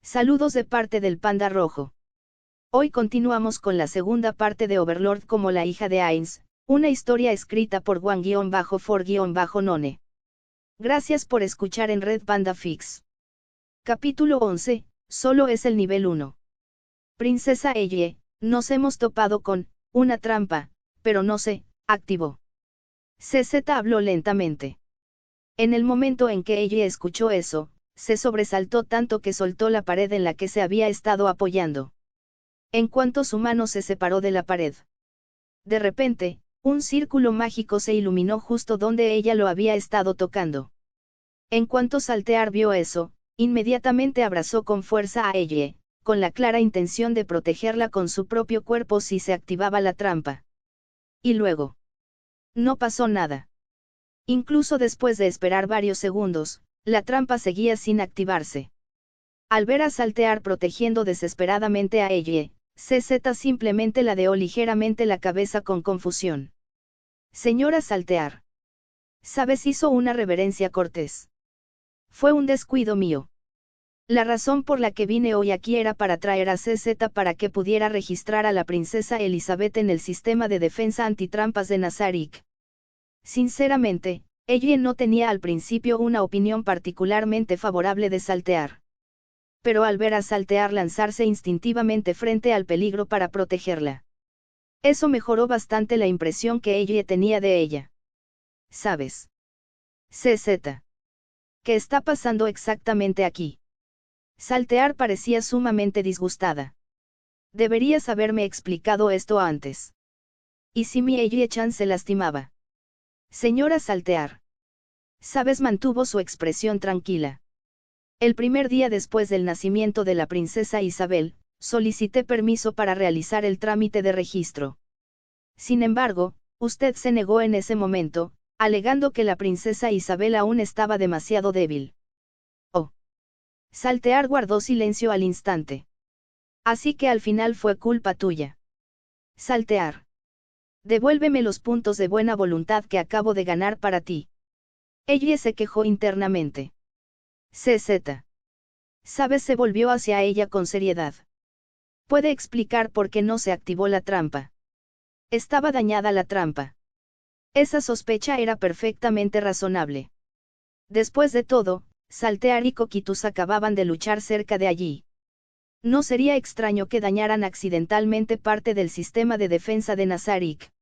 Saludos de parte del Panda Rojo. Hoy continuamos con la segunda parte de Overlord como la hija de Ainz, una historia escrita por Juan-for-none. Gracias por escuchar en Red Panda Fix. Capítulo 11, solo es el nivel 1. Princesa Elle, nos hemos topado con una trampa, pero no se activó. CZ habló lentamente. En el momento en que Elle escuchó eso, se sobresaltó tanto que soltó la pared en la que se había estado apoyando. En cuanto su mano se separó de la pared. De repente, un círculo mágico se iluminó justo donde ella lo había estado tocando. En cuanto Saltear vio eso, inmediatamente abrazó con fuerza a Elle, con la clara intención de protegerla con su propio cuerpo si se activaba la trampa. Y luego. No pasó nada. Incluso después de esperar varios segundos, la trampa seguía sin activarse. Al ver a Saltear protegiendo desesperadamente a Elle, CZ simplemente ladeó ligeramente la cabeza con confusión. Señora Saltear. ¿Sabes? Hizo una reverencia cortés. Fue un descuido mío. La razón por la que vine hoy aquí era para traer a CZ para que pudiera registrar a la princesa Elizabeth en el sistema de defensa antitrampas de Nazarick. Sinceramente, Elle no tenía al principio una opinión particularmente favorable de Saltear. Pero al ver a Saltear lanzarse instintivamente frente al peligro para protegerla. Eso mejoró bastante la impresión que Elle tenía de ella. ¿Sabes? CZ. ¿Qué está pasando exactamente aquí? Saltear parecía sumamente disgustada. Deberías haberme explicado esto antes. ¿Y si mi Elle-chan se lastimaba? Señora Saltear. Sabes, mantuvo su expresión tranquila. El primer día después del nacimiento de la princesa Isabel, solicité permiso para realizar el trámite de registro. Sin embargo, usted se negó en ese momento, alegando que la princesa Isabel aún estaba demasiado débil. Oh. Saltear guardó silencio al instante. Así que al final fue culpa tuya. Saltear. Devuélveme los puntos de buena voluntad que acabo de ganar para ti. Elle se quejó internamente. CZ. Sabes, se volvió hacia ella con seriedad. ¿Puede explicar por qué no se activó la trampa? Estaba dañada la trampa. Esa sospecha era perfectamente razonable. Después de todo, Saltear y Coquitus acababan de luchar cerca de allí. No sería extraño que dañaran accidentalmente parte del sistema de defensa de Nazarick.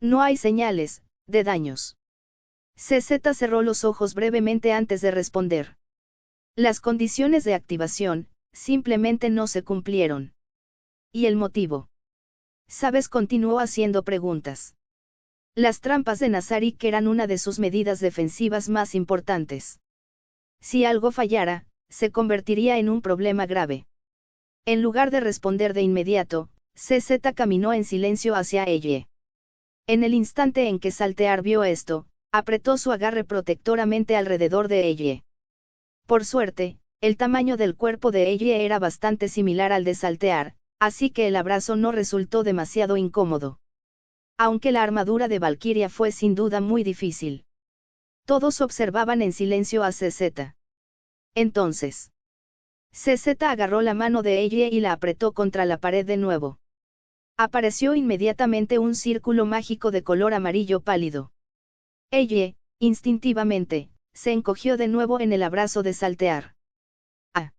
No hay señales de daños. CZ cerró los ojos brevemente antes de responder. Las condiciones de activación, simplemente no se cumplieron. ¿Y el motivo? ¿Sabes? Continuó haciendo preguntas. Las trampas de Nazarick eran una de sus medidas defensivas más importantes. Si algo fallara, se convertiría en un problema grave. En lugar de responder de inmediato, CZ caminó en silencio hacia Elle. En el instante en que Saltear vio esto, apretó su agarre protectoramente alrededor de Elle. Por suerte, el tamaño del cuerpo de Elle era bastante similar al de Saltear, así que el abrazo no resultó demasiado incómodo. Aunque la armadura de Valkyria fue sin duda muy difícil. Todos observaban en silencio a CZ. Entonces. CZ agarró la mano de Elle y la apretó contra la pared de nuevo. Apareció inmediatamente un círculo mágico de color amarillo pálido. Elle, instintivamente, se encogió de nuevo en el abrazo de Saltear. Ah.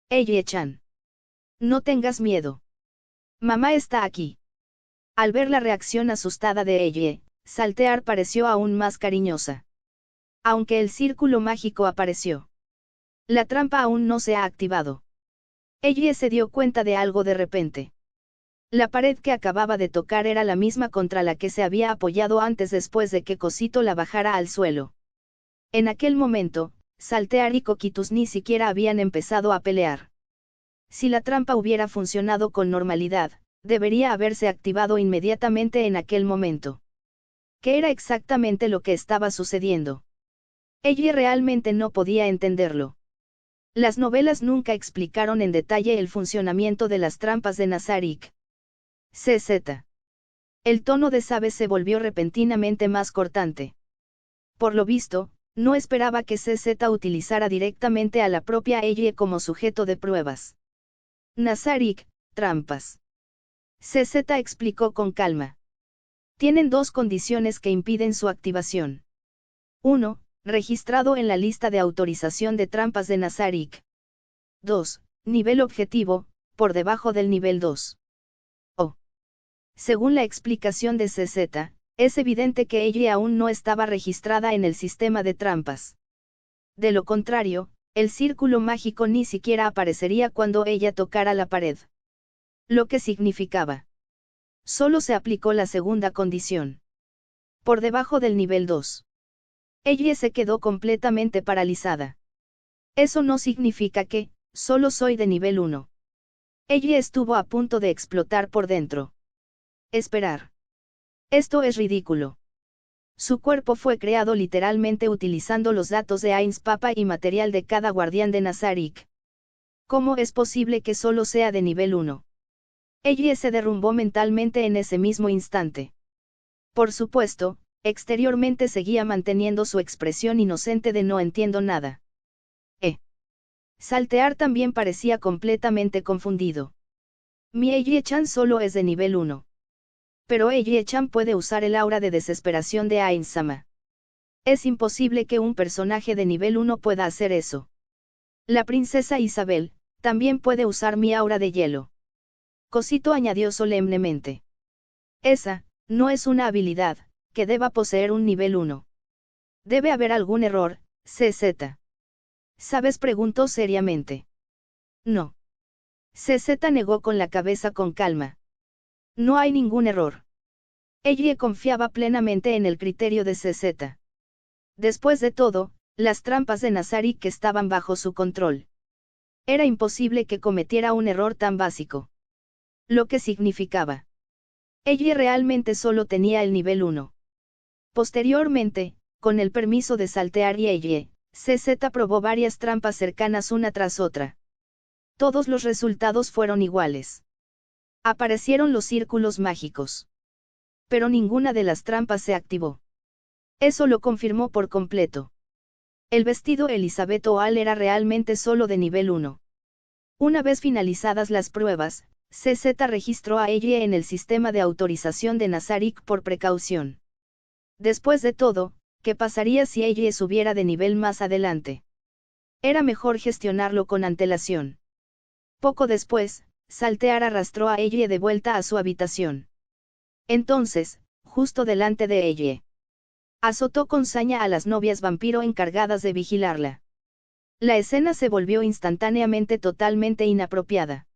Elle-chan. No tengas miedo. Mamá está aquí. Al ver la reacción asustada de Elle, Saltear pareció aún más cariñosa. Aunque el círculo mágico apareció. La trampa aún no se ha activado. Elle se dio cuenta de algo de repente. La pared que acababa de tocar era la misma contra la que se había apoyado antes después de que Cosito la bajara al suelo. En aquel momento, Saltear y Coquitus ni siquiera habían empezado a pelear. Si la trampa hubiera funcionado con normalidad, debería haberse activado inmediatamente en aquel momento. ¿Qué era exactamente lo que estaba sucediendo? Elle realmente no podía entenderlo. Las novelas nunca explicaron en detalle el funcionamiento de las trampas de Nazarick. CZ. El tono de Sabe se volvió repentinamente más cortante. Por lo visto, No esperaba que CZ utilizara directamente a la propia Ellie como sujeto de pruebas. Nazarick, trampas. CZ explicó con calma. Tienen dos condiciones que impiden su activación. 1. Registrado en la lista de autorización de trampas de Nazarick. 2. Nivel objetivo, por debajo del nivel 2. Según la explicación de CZ, es evidente que ella aún no estaba registrada en el sistema de trampas. De lo contrario, el círculo mágico ni siquiera aparecería cuando ella tocara la pared. Lo que significaba. Solo se aplicó la segunda condición. Por debajo del nivel 2. Ella se quedó completamente paralizada. Eso no significa que, solo soy de nivel 1. Ella estuvo a punto de explotar por dentro. Esperar. Esto es ridículo. Su cuerpo fue creado literalmente utilizando los datos de Ainz Papa y material de cada guardián de Nazarick. ¿Cómo es posible que solo sea de nivel 1? Ella se derrumbó mentalmente en ese mismo instante. Por supuesto, exteriormente seguía manteniendo su expresión inocente de no entiendo nada. Saltear también parecía completamente confundido. Mi Eiji-chan solo es de nivel 1. Pero Eiji-chan puede usar el aura de desesperación de Ainz-sama. Es imposible que un personaje de nivel 1 pueda hacer eso. La princesa Isabel, también puede usar mi aura de hielo. Cosito añadió solemnemente. Esa, no es una habilidad, que deba poseer un nivel 1. Debe haber algún error, CZ. ¿Sabes? Preguntó seriamente. No. CZ negó con la cabeza con calma. No hay ningún error. Ella confiaba plenamente en el criterio de CZ. Después de todo, las trampas de Nazarick estaban bajo su control. Era imposible que cometiera un error tan básico. Lo que significaba. Ella realmente solo tenía el nivel 1. Posteriormente, con el permiso de saltear y ella, CZ probó varias trampas cercanas una tras otra. Todos los resultados fueron iguales. Aparecieron los círculos mágicos. Pero ninguna de las trampas se activó. Eso lo confirmó por completo. El vestido Elizabeth Oal era realmente solo de nivel 1. Una vez finalizadas las pruebas, CZ registró a ella en el sistema de autorización de Nazarick por precaución. Después de todo, ¿qué pasaría si ella subiera de nivel más adelante? Era mejor gestionarlo con antelación. Poco después, Saltear arrastró a ella de vuelta a su habitación. Entonces, justo delante de ella, azotó con saña a las novias vampiro encargadas de vigilarla. La escena se volvió instantáneamente totalmente inapropiada.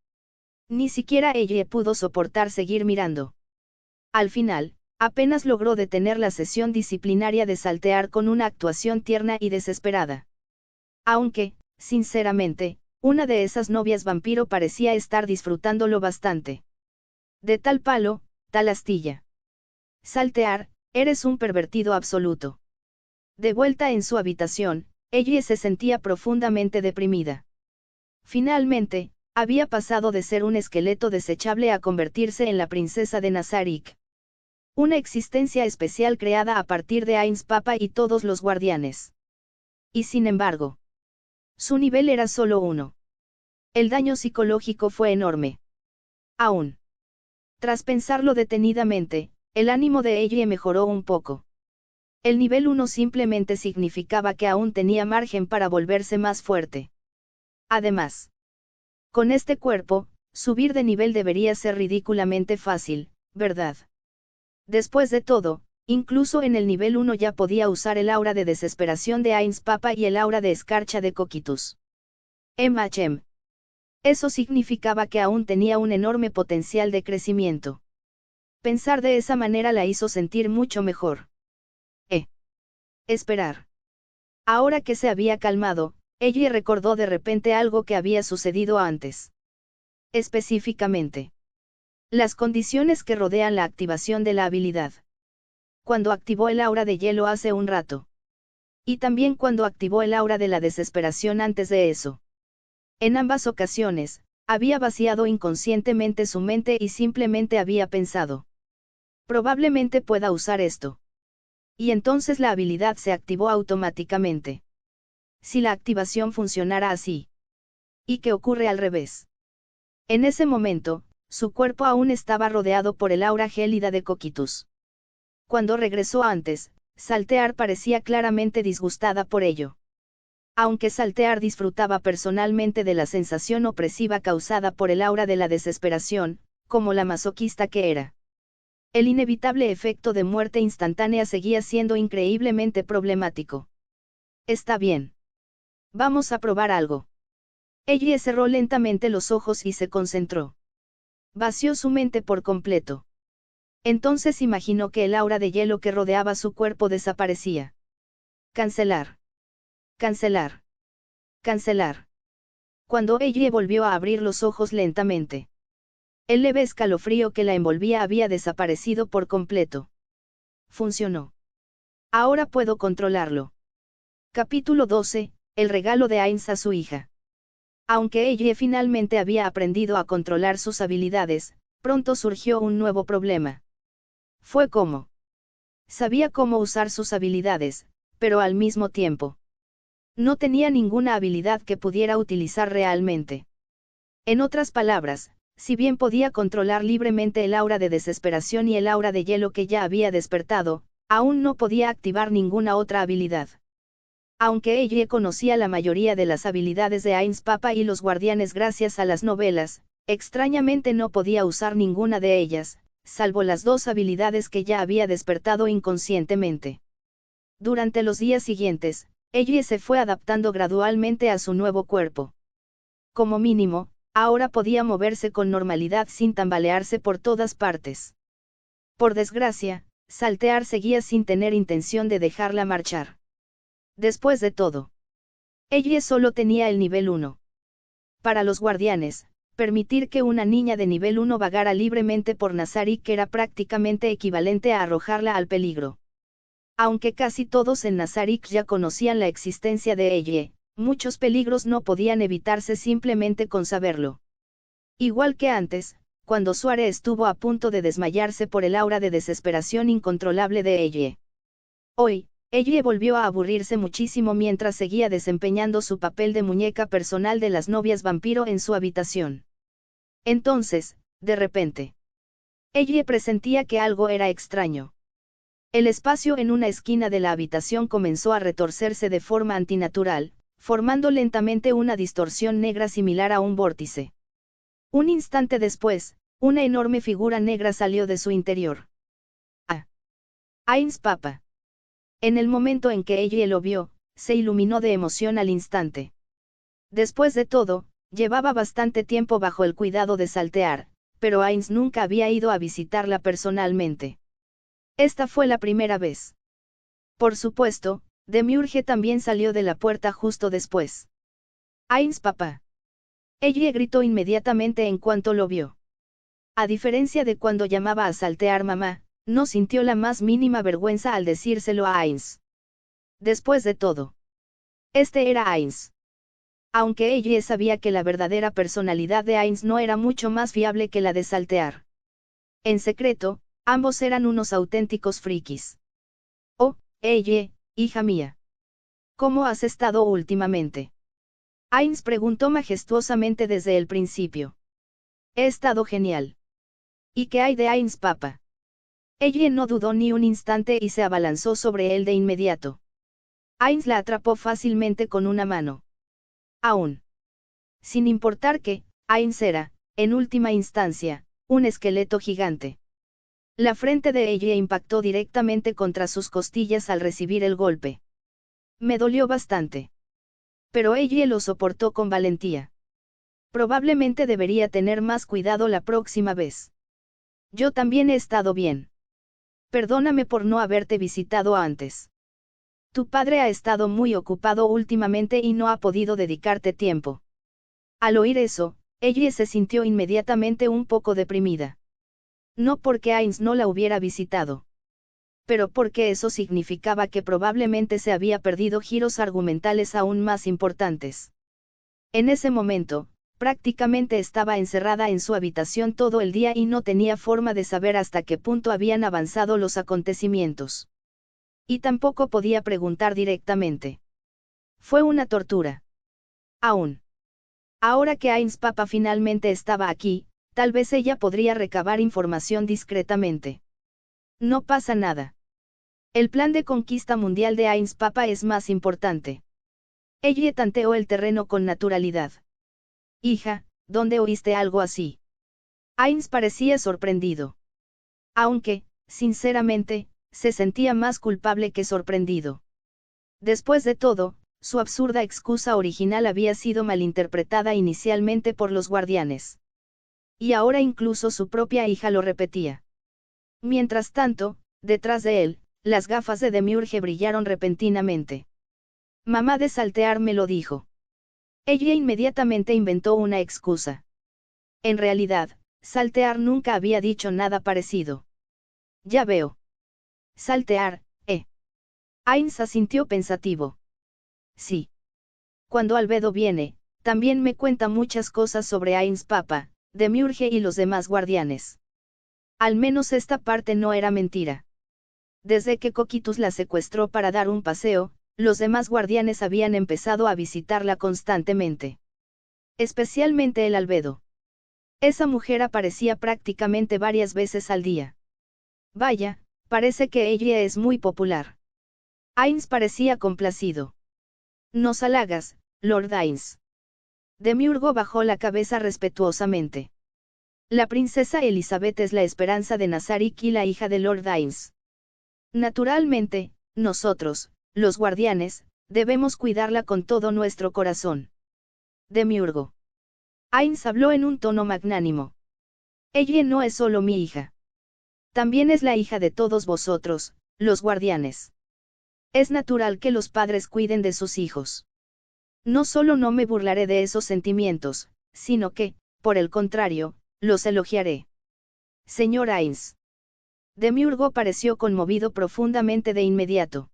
Ni siquiera ella pudo soportar seguir mirando. Al final, apenas logró detener la sesión disciplinaria de Saltear con una actuación tierna y desesperada. Aunque, sinceramente, una de esas novias vampiro parecía estar disfrutándolo bastante. De tal palo, tal astilla. Saltear, eres un pervertido absoluto. De vuelta en su habitación, ella se sentía profundamente deprimida. Finalmente, había pasado de ser un esqueleto desechable a convertirse en la princesa de Nazarick. Una existencia especial creada a partir de Ainz Papa y todos los guardianes. Y sin embargo, su nivel era solo 1. El daño psicológico fue enorme. Aún. Tras pensarlo detenidamente, el ánimo de ella mejoró un poco. El nivel 1 simplemente significaba que aún tenía margen para volverse más fuerte. Además, con este cuerpo, subir de nivel debería ser ridículamente fácil, ¿verdad? Después de todo, incluso en el nivel 1 ya podía usar el aura de desesperación de Ainz Papa y el aura de escarcha de Cocytus. MHM. Eso significaba que aún tenía un enorme potencial de crecimiento. Pensar de esa manera la hizo sentir mucho mejor. Esperar. Ahora que se había calmado, ella recordó de repente algo que había sucedido antes. Específicamente, las condiciones que rodean la activación de la habilidad. Cuando activó el aura de hielo hace un rato. Y también cuando activó el aura de la desesperación antes de eso. En ambas ocasiones, había vaciado inconscientemente su mente y simplemente había pensado. Probablemente pueda usar esto. y entonces la habilidad se activó automáticamente. Si la activación funcionara así. ¿Y qué ocurre al revés? En ese momento, su cuerpo aún estaba rodeado por el aura gélida de Cocytus. Cuando regresó antes, Saltear parecía claramente disgustada por ello. Aunque Saltear disfrutaba personalmente de la sensación opresiva causada por el aura de la desesperación, como la masoquista que era. El inevitable efecto de muerte instantánea seguía siendo increíblemente problemático. Está bien. Vamos a probar algo. Ella cerró lentamente los ojos y se concentró. Vació su mente por completo. Entonces imaginó que el aura de hielo que rodeaba su cuerpo desaparecía. Cancelar. Cancelar. Cancelar. Cuando ella volvió a abrir los ojos lentamente. El leve escalofrío que la envolvía había desaparecido por completo. Funcionó. Ahora puedo controlarlo. Capítulo 12, el regalo de Ainz a su hija. Aunque ella finalmente había aprendido a controlar sus habilidades, pronto surgió un nuevo problema. Fue como. Sabía cómo usar sus habilidades, pero al mismo tiempo. No tenía ninguna habilidad que pudiera utilizar realmente. En otras palabras, si bien podía controlar libremente el aura de desesperación y el aura de hielo que ya había despertado, aún no podía activar ninguna otra habilidad. Aunque ella conocía la mayoría de las habilidades de Ainz Papa y los guardianes gracias a las novelas, extrañamente no podía usar ninguna de ellas, salvo las dos habilidades que ya había despertado inconscientemente. Durante los días siguientes, ella se fue adaptando gradualmente a su nuevo cuerpo. Como mínimo, ahora podía moverse con normalidad sin tambalearse por todas partes. Por desgracia, Saltear seguía sin tener intención de dejarla marchar. Después de todo, ella solo tenía el nivel 1. Para los guardianes, permitir que una niña de nivel 1 vagara libremente por Nazarik era prácticamente equivalente a arrojarla al peligro. Aunque casi todos en Nazarik ya conocían la existencia de ella, muchos peligros no podían evitarse simplemente con saberlo. Igual que antes, cuando Suare estuvo a punto de desmayarse por el aura de desesperación incontrolable de ella. Hoy, ella volvió a aburrirse muchísimo mientras seguía desempeñando su papel de muñeca personal de las novias vampiro en su habitación. Entonces, de repente, ella presentía que algo era extraño. El espacio en una esquina de la habitación comenzó a retorcerse de forma antinatural, formando lentamente una distorsión negra similar a un vórtice. Un instante después, una enorme figura negra salió de su interior. ¡Ah! Ainz Papa. En el momento en que ella lo vio, se iluminó de emoción al instante. Después de todo, llevaba bastante tiempo bajo el cuidado de Saltear, pero Ainz nunca había ido a visitarla personalmente. Esta fue la primera vez. Por supuesto, Demiurge también salió de la puerta justo después. Ainz Papa. Ella gritó inmediatamente en cuanto lo vio. A diferencia de cuando llamaba a Saltear mamá, no sintió la más mínima vergüenza al decírselo a Ainz. Después de todo, este era Ainz. Aunque ella sabía que la verdadera personalidad de Ainz no era mucho más fiable que la de Saltear. En secreto, ambos eran unos auténticos frikis. Oh, ella, hija mía. ¿Cómo has estado últimamente? Ainz preguntó majestuosamente desde el principio. He estado genial. ¿Y qué hay de Ainz Papa? Ella no dudó ni un instante y se abalanzó sobre él de inmediato. Ainz la atrapó fácilmente con una mano. Aún. Sin importar que, Ainz era, en última instancia, un esqueleto gigante. La frente de ella impactó directamente contra sus costillas al recibir el golpe. Me dolió bastante. Pero ella lo soportó con valentía. Probablemente debería tener más cuidado la próxima vez. Yo también he estado bien. Perdóname por no haberte visitado antes. Tu padre ha estado muy ocupado últimamente y no ha podido dedicarte tiempo. Al oír eso, ella se sintió inmediatamente un poco deprimida. No porque Ainz no la hubiera visitado. Pero porque eso significaba que probablemente se había perdido giros argumentales aún más importantes. En ese momento, prácticamente estaba encerrada en su habitación todo el día y no tenía forma de saber hasta qué punto habían avanzado los acontecimientos. Y tampoco podía preguntar directamente. Fue una tortura. Aún. Ahora que Ain's Papa finalmente estaba aquí, tal vez ella podría recabar información discretamente. No pasa nada. El plan de conquista mundial de Ain's Papa es más importante. Ella tanteó el terreno con naturalidad. Hija, ¿dónde oíste algo así? Ain's parecía sorprendido. Aunque, sinceramente, se sentía más culpable que sorprendido. Después de todo, su absurda excusa original había sido malinterpretada inicialmente por los guardianes. Y ahora incluso su propia hija lo repetía. Mientras tanto, detrás de él, las gafas de Demiurge brillaron repentinamente. Mamá de Saltear me lo dijo. Ella inmediatamente inventó una excusa. En realidad, Saltear nunca había dicho nada parecido. Ya veo. Saltear, Ain's asintió pensativo. Sí. Cuando Albedo viene, también me cuenta muchas cosas sobre Ain's Papa, Demiurge y los demás guardianes. Al menos esta parte no era mentira. Desde que Coquitus la secuestró para dar un paseo, los demás guardianes habían empezado a visitarla constantemente. Especialmente el Albedo. Esa mujer aparecía prácticamente varias veces al día. Vaya, parece que ella es muy popular. Ain's parecía complacido. Nos halagas, Lord Ain's. Demiurgo bajó la cabeza respetuosamente. La princesa Elizabeth es la esperanza de Nazarik y la hija de Lord Ain's. Naturalmente, nosotros, los guardianes, debemos cuidarla con todo nuestro corazón. Demiurgo. Ain's habló en un tono magnánimo. Ella no es solo mi hija. También es la hija de todos vosotros, los guardianes. Es natural que los padres cuiden de sus hijos. No solo no me burlaré de esos sentimientos, sino que, por el contrario, los elogiaré. Señor Ain's. Demiurgo pareció conmovido profundamente de inmediato.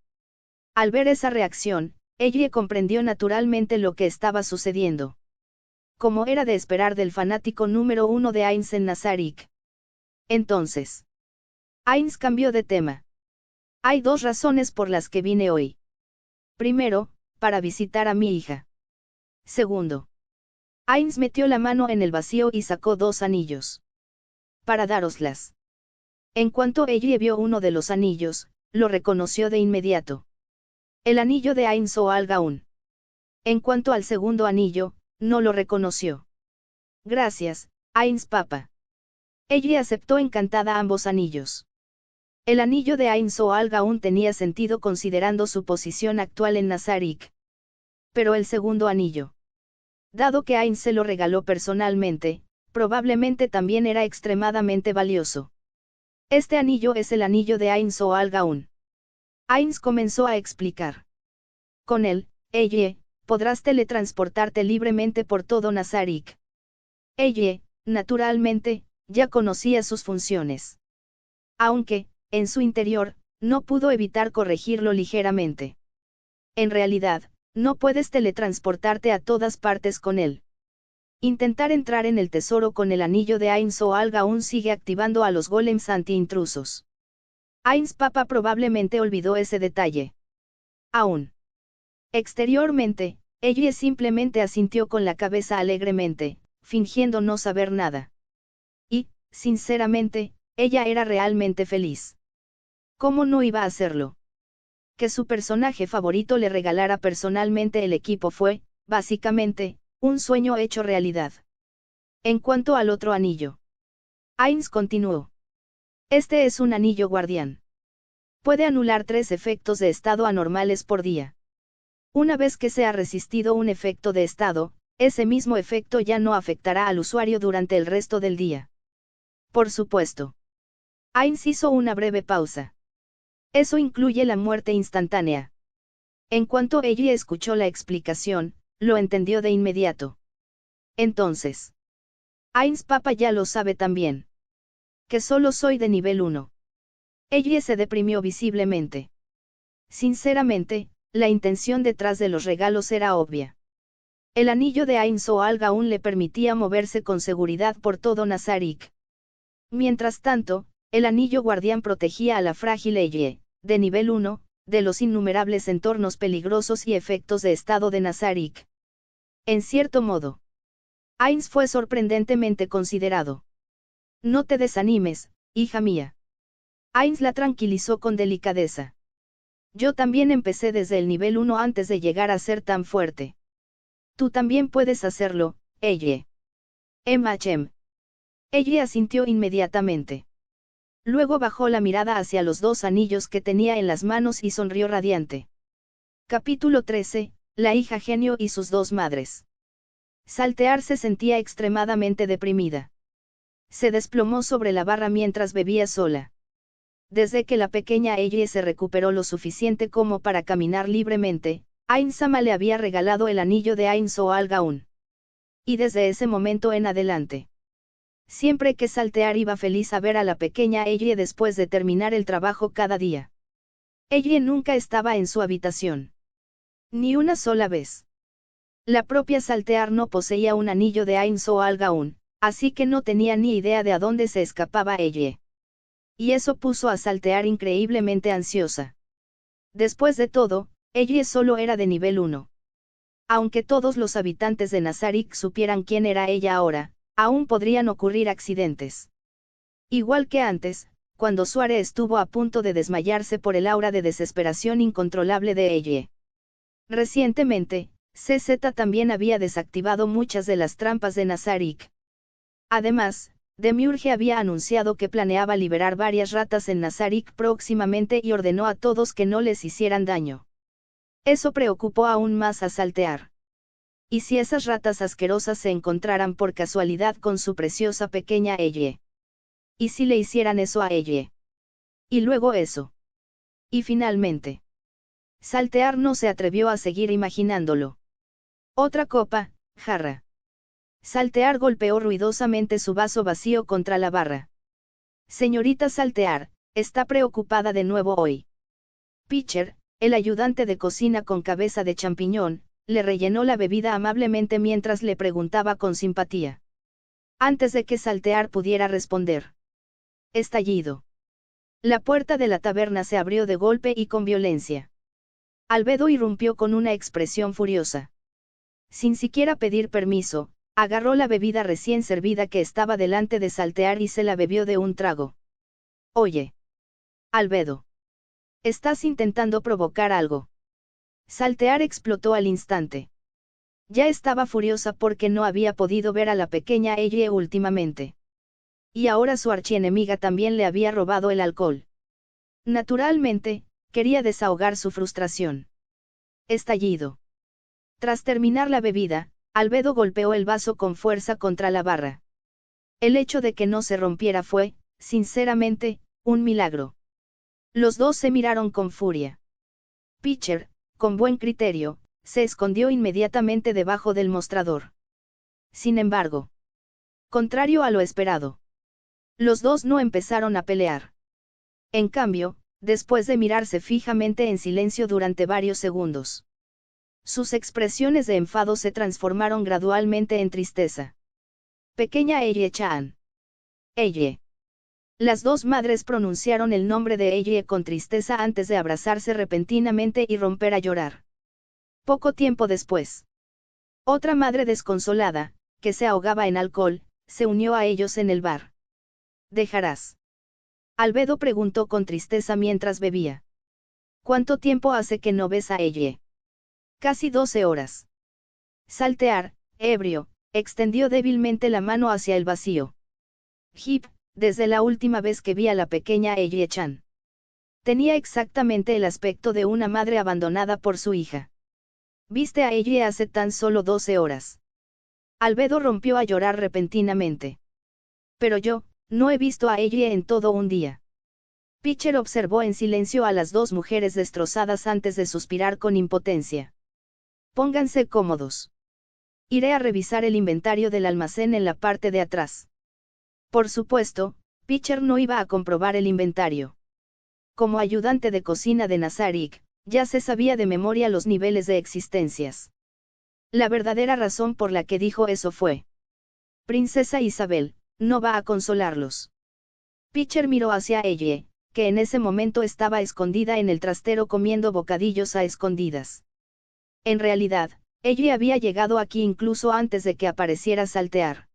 Al ver esa reacción, ella comprendió naturalmente lo que estaba sucediendo. Como era de esperar del fanático número uno de Ain's en Nazarik. Entonces. Ain's cambió de tema. Hay dos razones por las que vine hoy. Primero, para visitar a mi hija. Segundo. Ain's metió la mano en el vacío y sacó dos anillos. Para dároslas. En cuanto ella vio uno de los anillos, lo reconoció de inmediato. El anillo de Ain's o Al-Gaun. En cuanto al segundo anillo, no lo reconoció. Gracias, Ain's Papa. Ella aceptó encantada ambos anillos. El anillo de Ain's o Al-Gaun tenía sentido considerando su posición actual en Nazarik. Pero el segundo anillo. Dado que Ain's se lo regaló personalmente, probablemente también era extremadamente valioso. Este anillo es el anillo de Ain's o Al-Gaun. Ain's comenzó a explicar. Con él, ella, podrás teletransportarte libremente por todo Nazarik. Ella, naturalmente, ya conocía sus funciones. Aunque, en su interior, no pudo evitar corregirlo ligeramente. En realidad, no puedes teletransportarte a todas partes con él. Intentar entrar en el tesoro con el anillo de Ain's o Al-Gaun sigue activando a los golems anti-intrusos. Ain's Papa probablemente olvidó ese detalle. Aún. Exteriormente, ella simplemente asintió con la cabeza alegremente, fingiendo no saber nada. Y, sinceramente, ella era realmente feliz. ¿Cómo no iba a hacerlo? Que su personaje favorito le regalara personalmente el equipo fue, básicamente, un sueño hecho realidad. En cuanto al otro anillo. Ain's continuó. Este es un anillo guardián. Puede anular 3 efectos de estado anormales por día. Una vez que se ha resistido un efecto de estado, ese mismo efecto ya no afectará al usuario durante el resto del día. Por supuesto. Ain's hizo una breve pausa. Eso incluye la muerte instantánea. En cuanto ella escuchó la explicación, lo entendió de inmediato. Entonces. Ain's Papa ya lo sabe también. Que solo soy de nivel 1. Ella se deprimió visiblemente. Sinceramente, la intención detrás de los regalos era obvia. El anillo de Ain's o Al-Gaun le permitía moverse con seguridad por todo Nazarik. Mientras tanto, el anillo guardián protegía a la frágil Eye, de nivel 1, de los innumerables entornos peligrosos y efectos de estado de Nazarik. En cierto modo, Ainz fue sorprendentemente considerado. No te desanimes, hija mía. Ainz la tranquilizó con delicadeza. Yo también empecé desde el nivel 1 antes de llegar a ser tan fuerte. Tú también puedes hacerlo, Elle. Emachem. Ella asintió inmediatamente. Luego bajó la mirada hacia los 2 anillos que tenía en las manos y sonrió radiante. Capítulo 13, la hija genio y sus 2 madres. Saltear se sentía extremadamente deprimida. Se desplomó sobre la barra mientras bebía sola. Desde que la pequeña Elle se recuperó lo suficiente como para caminar libremente, Ain Sama le había regalado el anillo de Ain Soal Gaun. Y desde ese momento en adelante, siempre que Saltear iba feliz a ver a la pequeña Elle después de terminar el trabajo cada día. Elle nunca estaba en su habitación. Ni una sola vez. La propia Saltear no poseía un anillo de Ain Soal Gaun, así que no tenía ni idea de a dónde se escapaba Elle. Y eso puso a Saltear increíblemente ansiosa. Después de todo, Elle solo era de nivel 1. Aunque todos los habitantes de Nazarik supieran quién era ella ahora, aún podrían ocurrir accidentes. Igual que antes, cuando Suare estuvo a punto de desmayarse por el aura de desesperación incontrolable de Elle. Recientemente, CZ también había desactivado muchas de las trampas de Nazarik. Además, Demiurge había anunciado que planeaba liberar varias ratas en Nazarik próximamente y ordenó a todos que no les hicieran daño. Eso preocupó aún más a Saltear. ¿Y si esas ratas asquerosas se encontraran por casualidad con su preciosa pequeña Elle? ¿Y si le hicieran eso a Elle? Y luego eso. Y finalmente. Saltear no se atrevió a seguir imaginándolo. Otra copa, jarra. Saltear golpeó ruidosamente su vaso vacío contra la barra. Señorita Saltear, está preocupada de nuevo hoy. Pitcher, el ayudante de cocina con cabeza de champiñón, le rellenó la bebida amablemente mientras le preguntaba con simpatía. Antes de que Saltear pudiera responder. Estallido. La puerta de la taberna se abrió de golpe y con violencia. Albedo irrumpió con una expresión furiosa. Sin siquiera pedir permiso, agarró la bebida recién servida que estaba delante de Saltear y se la bebió de un trago. Oye. Albedo. Estás intentando provocar algo. Saltear explotó al instante. Ya estaba furiosa porque no había podido ver a la pequeña Elle últimamente. Y ahora su archienemiga también le había robado el alcohol. Naturalmente, quería desahogar su frustración. Estallido. Tras terminar la bebida, Albedo golpeó el vaso con fuerza contra la barra. El hecho de que no se rompiera fue, sinceramente, un milagro. Los 2 se miraron con furia. Pitcher, con buen criterio, se escondió inmediatamente debajo del mostrador. Sin embargo, contrario a lo esperado, los 2 no empezaron a pelear. En cambio, después de mirarse fijamente en silencio durante varios segundos, sus expresiones de enfado se transformaron gradualmente en tristeza. Pequeña Elle-chan. Elle. Las 2 madres pronunciaron el nombre de Elle con tristeza antes de abrazarse repentinamente y romper a llorar. Poco tiempo después, otra madre desconsolada, que se ahogaba en alcohol, se unió a ellos en el bar. ¿Dejarás? Albedo preguntó con tristeza mientras bebía. ¿Cuánto tiempo hace que no ves a Elle? Casi 12 horas. Saltear, ebrio, extendió débilmente la mano hacia el vacío. Hip, desde la última vez que vi a la pequeña Elle-chan. Tenía exactamente el aspecto de una madre abandonada por su hija. Viste a Elle hace tan solo 12 horas. Albedo rompió a llorar repentinamente. Pero yo, no he visto a Elle en todo un día. Pitcher observó en silencio a las 2 mujeres destrozadas antes de suspirar con impotencia. Pónganse cómodos. Iré a revisar el inventario del almacén en la parte de atrás. Por supuesto, Pitcher no iba a comprobar el inventario. Como ayudante de cocina de Nazarik, ya se sabía de memoria los niveles de existencias. La verdadera razón por la que dijo eso fue: Princesa Isabel, no va a consolarlos. Pitcher miró hacia Elle, que en ese momento estaba escondida en el trastero comiendo bocadillos a escondidas. En realidad, ella había llegado aquí incluso antes de que apareciera Saltear.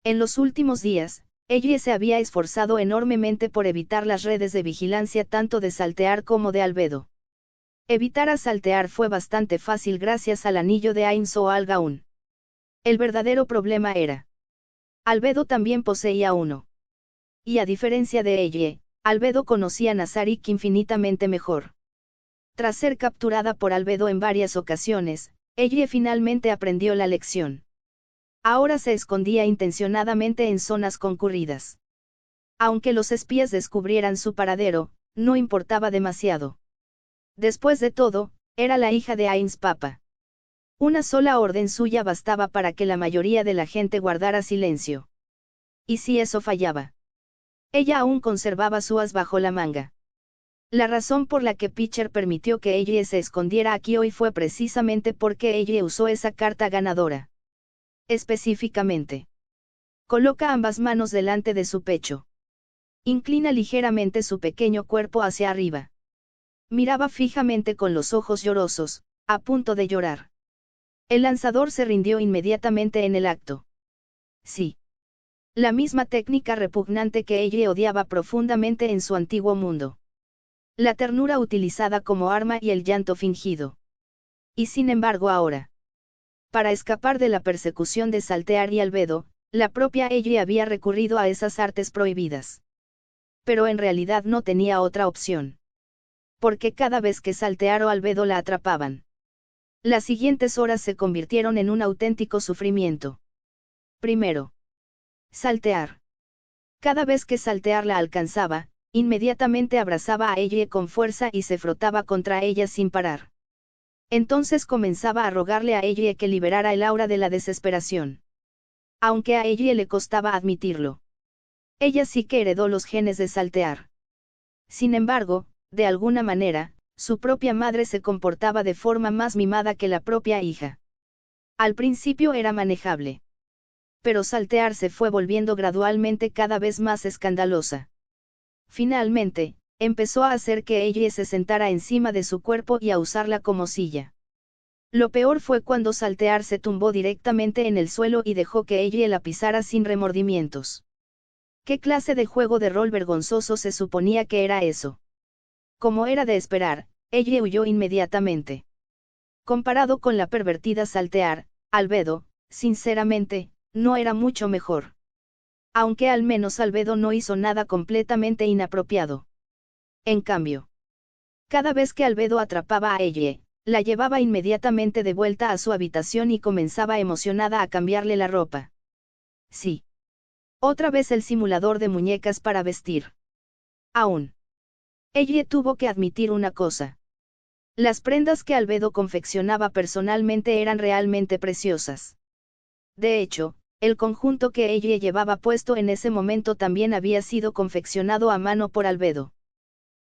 En los últimos días, ella se había esforzado enormemente por evitar las redes de vigilancia tanto de Saltear como de Albedo. Evitar a Saltear fue bastante fácil gracias al anillo de Ainz o Al-Gaun. El verdadero problema era: Albedo también poseía uno. Y a diferencia de ella, Albedo conocía a Nazarik infinitamente mejor. Tras ser capturada por Albedo en varias ocasiones, ella finalmente aprendió la lección. Ahora se escondía intencionadamente en zonas concurridas. Aunque los espías descubrieran su paradero, no importaba demasiado. Después de todo, era la hija de Ainz Papa. Una sola orden suya bastaba para que la mayoría de la gente guardara silencio. ¿Y si eso fallaba? Ella aún conservaba su as bajo la manga. La razón por la que Pitcher permitió que ella se escondiera aquí hoy fue precisamente porque ella usó esa carta ganadora. Específicamente, coloca ambas manos delante de su pecho. Inclina ligeramente su pequeño cuerpo hacia arriba. Miraba fijamente con los ojos llorosos, a punto de llorar. El lanzador se rindió inmediatamente en el acto. Sí. La misma técnica repugnante que ella odiaba profundamente en su antiguo mundo. La ternura utilizada como arma y el llanto fingido. Y sin embargo ahora, para escapar de la persecución de Saltear y Albedo, la propia ella había recurrido a esas artes prohibidas. Pero en realidad no tenía otra opción. Porque cada vez que Saltear o Albedo la atrapaban, las siguientes horas se convirtieron en un auténtico sufrimiento. Primero, Saltear. Cada vez que Saltear la alcanzaba, inmediatamente abrazaba a ella con fuerza y se frotaba contra ella sin parar. Entonces comenzaba a rogarle a ella que liberara el aura de la desesperación. Aunque a ella le costaba admitirlo. Ella sí que heredó los genes de Saltear. Sin embargo, de alguna manera, su propia madre se comportaba de forma más mimada que la propia hija. Al principio era manejable. Pero Saltear se fue volviendo gradualmente cada vez más escandalosa. Finalmente, empezó a hacer que ella se sentara encima de su cuerpo y a usarla como silla. Lo peor fue cuando Saltear se tumbó directamente en el suelo y dejó que ella la pisara sin remordimientos. ¿Qué clase de juego de rol vergonzoso se suponía que era eso? Como era de esperar, ella huyó inmediatamente. Comparado con la pervertida Saltear, Albedo, sinceramente, no era mucho mejor. Aunque al menos Albedo no hizo nada completamente inapropiado. En cambio, cada vez que Albedo atrapaba a ella, la llevaba inmediatamente de vuelta a su habitación y comenzaba emocionada a cambiarle la ropa. Sí. Otra vez el simulador de muñecas para vestir. Aún. Ella tuvo que admitir una cosa. Las prendas que Albedo confeccionaba personalmente eran realmente preciosas. De hecho, el conjunto que ella llevaba puesto en ese momento también había sido confeccionado a mano por Albedo.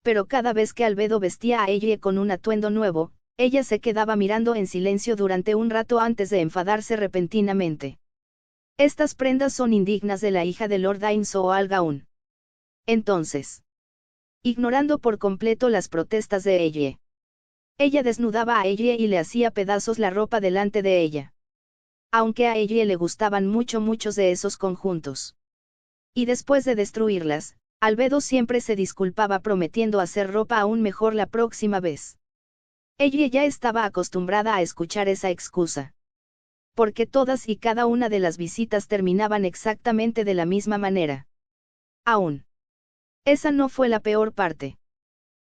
Pero cada vez que Albedo vestía a ella con un atuendo nuevo, ella se quedaba mirando en silencio durante un rato antes de enfadarse repentinamente. Estas prendas son indignas de la hija de Lord Ainz o Al-Gaun. Entonces, ignorando por completo las protestas de ella desnudaba a ella y le hacía pedazos la ropa delante de ella. Aunque a ella le gustaban muchos de esos conjuntos. Y después de destruirlas, Albedo siempre se disculpaba prometiendo hacer ropa aún mejor la próxima vez. Ella ya estaba acostumbrada a escuchar esa excusa. Porque todas y cada una de las visitas terminaban exactamente de la misma manera. Aún. Esa no fue la peor parte.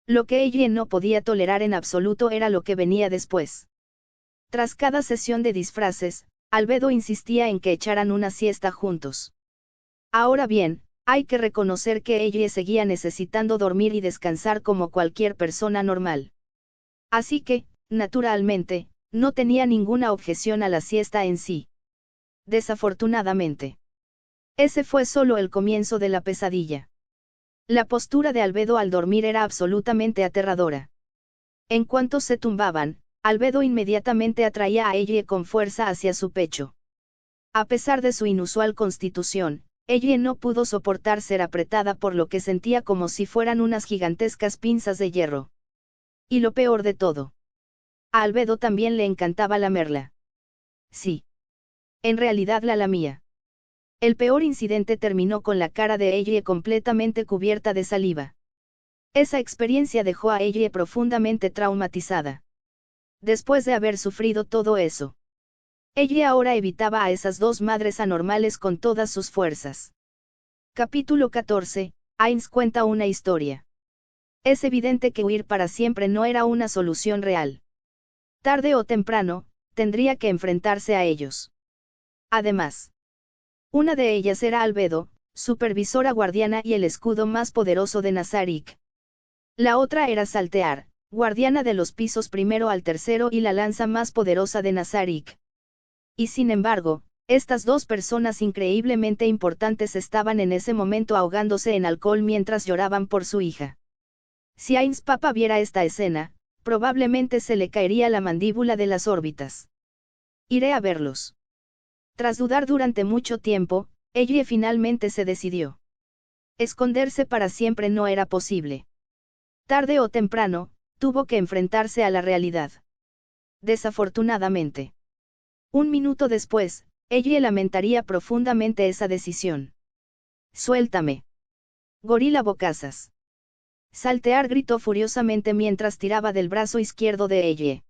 Lo que ella no podía tolerar en absoluto era lo que venía después. Tras cada sesión de disfraces, Albedo insistía en que echaran una siesta juntos. Ahora bien, hay que reconocer que ella seguía necesitando dormir y descansar como cualquier persona normal. Así que, naturalmente, no tenía ninguna objeción a la siesta en sí. Desafortunadamente. Ese fue solo el comienzo de la pesadilla. La postura de Albedo al dormir era absolutamente aterradora. En cuanto se tumbaban, Albedo inmediatamente atraía a ella con fuerza hacia su pecho. A pesar de su inusual constitución, ella no pudo soportar ser apretada por lo que sentía como si fueran unas gigantescas pinzas de hierro. Y lo peor de todo. A Albedo también le encantaba lamerla. Sí. En realidad la lamía. El peor incidente terminó con la cara de ella completamente cubierta de saliva. Esa experiencia dejó a ella profundamente traumatizada. Después de haber sufrido todo eso, ella ahora evitaba a esas dos madres anormales con todas sus fuerzas. Capítulo 14. Ainz cuenta una historia. Es evidente que huir para siempre no era una solución real. Tarde o temprano, tendría que enfrentarse a ellos. Además, una de ellas era Albedo, supervisora guardiana y el escudo más poderoso de Nazarick. La otra era Saltear, guardiana de los pisos primero al tercero y la lanza más poderosa de Nazarick. Y sin embargo, estas dos personas increíblemente importantes estaban en ese momento ahogándose en alcohol mientras lloraban por su hija. Si Ainz Papa viera esta escena, probablemente se le caería la mandíbula de las órbitas. Iré a verlos. Tras dudar durante mucho tiempo, ella finalmente se decidió. Esconderse para siempre no era posible. Tarde o temprano, tuvo que enfrentarse a la realidad. Desafortunadamente. Un minuto después, ella lamentaría profundamente esa decisión. Suéltame. Gorila bocazas. Saltear gritó furiosamente mientras tiraba del brazo izquierdo de ella.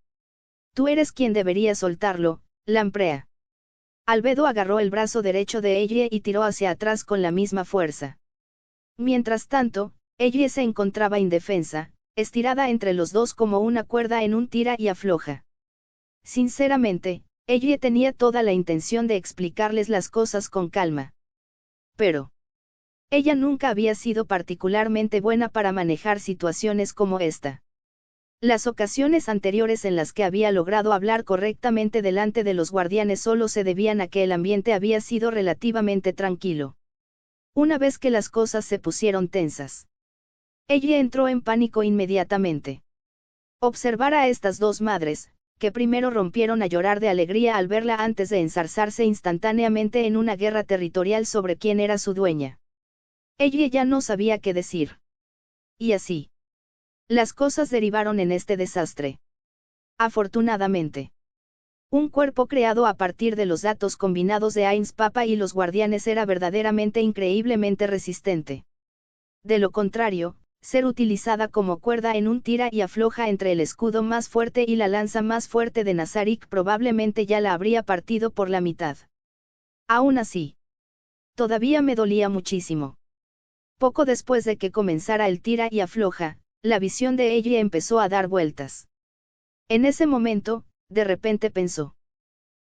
Tú eres quien debería soltarlo, lamprea. Albedo agarró el brazo derecho de ella y tiró hacia atrás con la misma fuerza. Mientras tanto, ella se encontraba indefensa, estirada entre los dos como una cuerda en un tira y afloja. Sinceramente, ella tenía toda la intención de explicarles las cosas con calma. Pero ella nunca había sido particularmente buena para manejar situaciones como esta. Las ocasiones anteriores en las que había logrado hablar correctamente delante de los guardianes solo se debían a que el ambiente había sido relativamente tranquilo. Una vez que las cosas se pusieron tensas, ella entró en pánico inmediatamente. Observar a estas dos madres, que primero rompieron a llorar de alegría al verla antes de enzarzarse instantáneamente en una guerra territorial sobre quién era su dueña. Ella ya no sabía qué decir. Y así, las cosas derivaron en este desastre. Afortunadamente, un cuerpo creado a partir de los datos combinados de Ainz Papa y los guardianes era verdaderamente increíblemente resistente. De lo contrario, ser utilizada como cuerda en un tira y afloja entre el escudo más fuerte y la lanza más fuerte de Nazarick probablemente ya la habría partido por la mitad. Aún así, todavía me dolía muchísimo. Poco después de que comenzara el tira y afloja, la visión de ella empezó a dar vueltas. En ese momento, de repente pensó.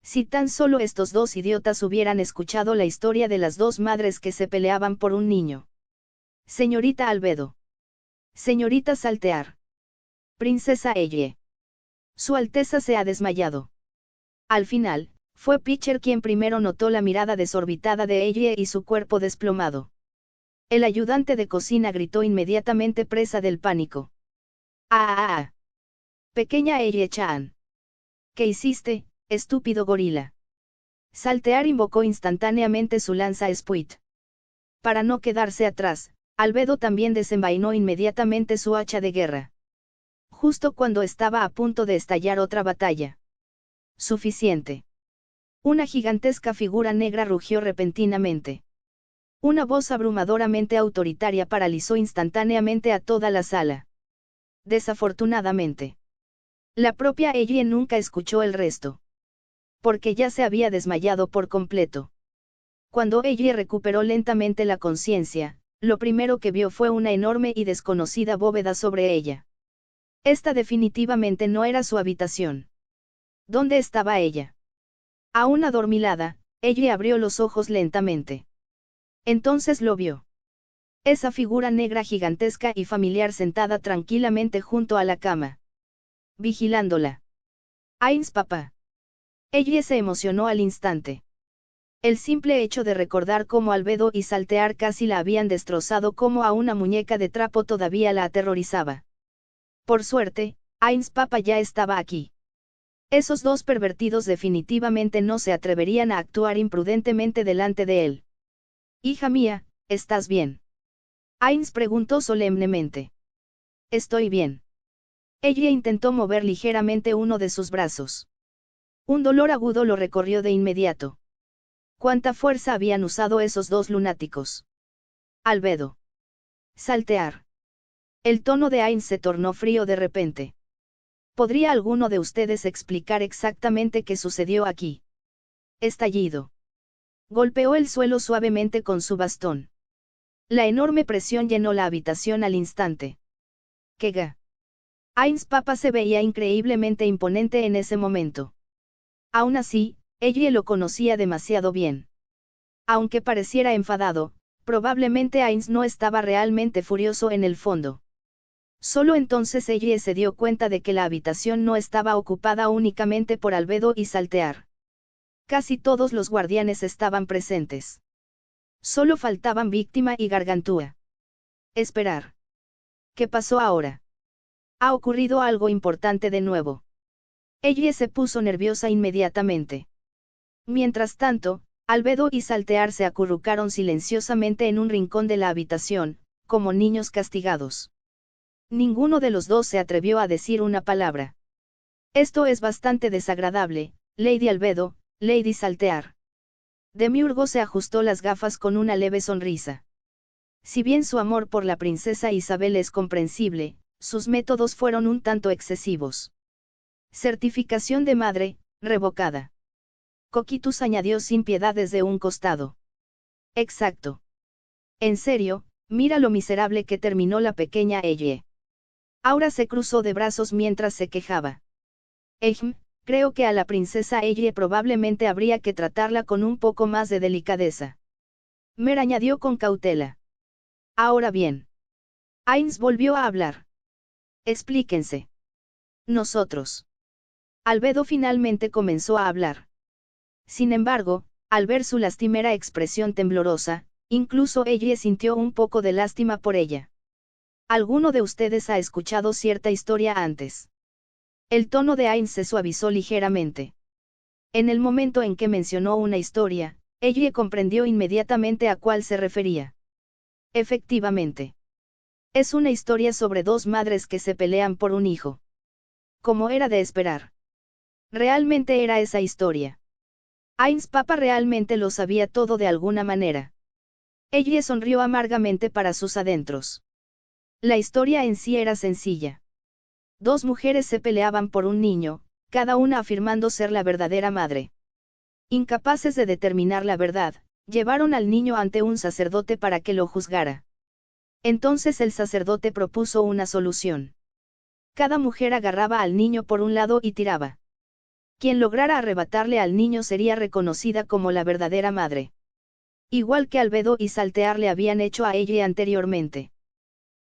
Si tan solo estos dos idiotas hubieran escuchado la historia de las dos madres que se peleaban por un niño. Señorita Albedo. Señorita Saltear. Princesa Elle. Su Alteza se ha desmayado. Al final, fue Pitcher quien primero notó la mirada desorbitada de Elle y su cuerpo desplomado. El ayudante de cocina gritó inmediatamente presa del pánico. ¡Ah! Pequeña Elle-chan. ¿Qué hiciste, estúpido gorila? Saltear invocó instantáneamente su lanza Spuit. Para no quedarse atrás, Albedo también desenvainó inmediatamente su hacha de guerra. Justo cuando estaba a punto de estallar otra batalla. Suficiente. Una gigantesca figura negra rugió repentinamente. Una voz abrumadoramente autoritaria paralizó instantáneamente a toda la sala. Desafortunadamente, la propia Ellie nunca escuchó el resto. Porque ya se había desmayado por completo. Cuando Ellie recuperó lentamente la conciencia, lo primero que vio fue una enorme y desconocida bóveda sobre ella. Esta definitivamente no era su habitación. ¿Dónde estaba ella? Aún adormilada, Ellie abrió los ojos lentamente. Entonces lo vio. Esa figura negra gigantesca y familiar sentada tranquilamente junto a la cama. Vigilándola. Ainz Papa. Ellie se emocionó al instante. El simple hecho de recordar cómo Albedo y Saltear casi la habían destrozado como a una muñeca de trapo todavía la aterrorizaba. Por suerte, Ainz Papa ya estaba aquí. Esos dos pervertidos definitivamente no se atreverían a actuar imprudentemente delante de él. Hija mía, ¿estás bien? Ainz preguntó solemnemente. Estoy bien. Ella intentó mover ligeramente uno de sus brazos. Un dolor agudo lo recorrió de inmediato. ¿Cuánta fuerza habían usado esos dos lunáticos? Albedo. Saltear. El tono de Ainz se tornó frío de repente. ¿Podría alguno de ustedes explicar exactamente qué sucedió aquí? Estallido. Golpeó el suelo suavemente con su bastón. La enorme presión llenó la habitación al instante. ¡Quega! Ainz Papa se veía increíblemente imponente en ese momento. Aún así, ella lo conocía demasiado bien. Aunque pareciera enfadado, probablemente Ainz no estaba realmente furioso en el fondo. Solo entonces ella se dio cuenta de que la habitación no estaba ocupada únicamente por Albedo y Saltear. Casi todos los guardianes estaban presentes. Solo faltaban Víctima y Gargantúa. Esperar. ¿Qué pasó ahora? Ha ocurrido algo importante de nuevo. Ella se puso nerviosa inmediatamente. Mientras tanto, Albedo y Saltear se acurrucaron silenciosamente en un rincón de la habitación, como niños castigados. Ninguno de los dos se atrevió a decir una palabra. Esto es bastante desagradable, Lady Albedo, Lady Saltear. Demiurgo se ajustó las gafas con una leve sonrisa. Si bien su amor por la princesa Isabel es comprensible, sus métodos fueron un tanto excesivos. Certificación de madre, revocada. Coquitus añadió sin piedad desde un costado. Exacto. En serio, mira lo miserable que terminó la pequeña Elle. Aura se cruzó de brazos mientras se quejaba. Creo que a la princesa Elle probablemente habría que tratarla con un poco más de delicadeza. Mer añadió con cautela. Ahora bien. Ainz volvió a hablar. Explíquense. Nosotros. Albedo finalmente comenzó a hablar. Sin embargo, al ver su lastimera expresión temblorosa, incluso ella sintió un poco de lástima por ella. ¿Alguno de ustedes ha escuchado cierta historia antes? El tono de Ainz se suavizó ligeramente. En el momento en que mencionó una historia, ella comprendió inmediatamente a cuál se refería. Efectivamente. Es una historia sobre dos madres que se pelean por un hijo. Como era de esperar. Realmente era esa historia. Ainz Papa realmente lo sabía todo de alguna manera. Ella sonrió amargamente para sus adentros. La historia en sí era sencilla. Dos mujeres se peleaban por un niño, cada una afirmando ser la verdadera madre. Incapaces de determinar la verdad, llevaron al niño ante un sacerdote para que lo juzgara. Entonces el sacerdote propuso una solución. Cada mujer agarraba al niño por un lado y tiraba. Quien lograra arrebatarle al niño sería reconocida como la verdadera madre. Igual que Albedo y Saltear le habían hecho a ella anteriormente.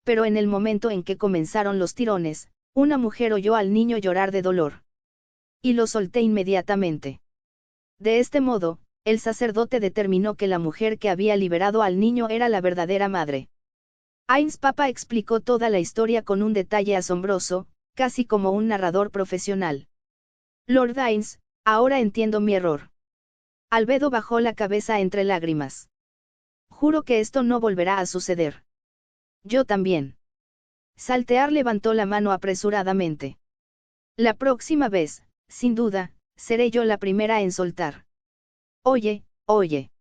Pero en el momento en que comenzaron los tirones, una mujer oyó al niño llorar de dolor. Y lo solté inmediatamente. De este modo, el sacerdote determinó que la mujer que había liberado al niño era la verdadera madre. Ainz Papa explicó toda la historia con un detalle asombroso, casi como un narrador profesional. Lord Ainz, ahora entiendo mi error. Albedo bajó la cabeza entre lágrimas. Juro que esto no volverá a suceder. Yo también. Saltear levantó la mano apresuradamente. La próxima vez, sin duda, seré yo la primera en soltar. Oye, oye.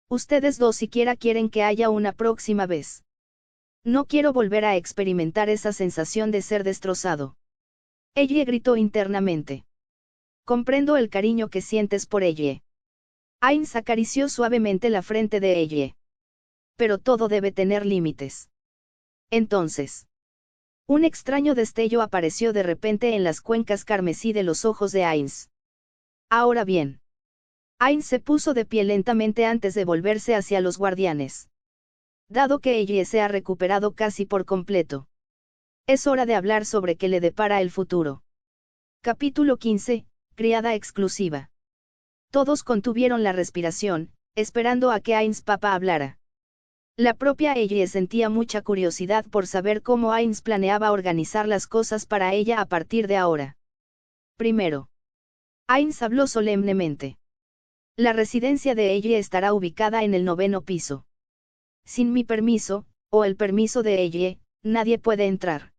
Ustedes dos siquiera quieren que haya una próxima vez. No quiero volver a experimentar esa sensación de ser destrozado. Ella gritó internamente. Comprendo el cariño que sientes por ella. Ainz acarició suavemente la frente de ella. Pero todo debe tener límites. Entonces. Un extraño destello apareció de repente en las cuencas carmesí de los ojos de Ainz. Ahora bien. Ainz se puso de pie lentamente antes de volverse hacia los guardianes. Dado que ella se ha recuperado casi por completo. Es hora de hablar sobre qué le depara el futuro. Capítulo 15, criada exclusiva. Todos contuvieron la respiración, esperando a que Ainz Papa hablara. La propia ella sentía mucha curiosidad por saber cómo Ainz planeaba organizar las cosas para ella a partir de ahora. Primero. Ainz habló solemnemente. La residencia de ella estará ubicada en el 9º piso. Sin mi permiso, o el permiso de ella, nadie puede entrar.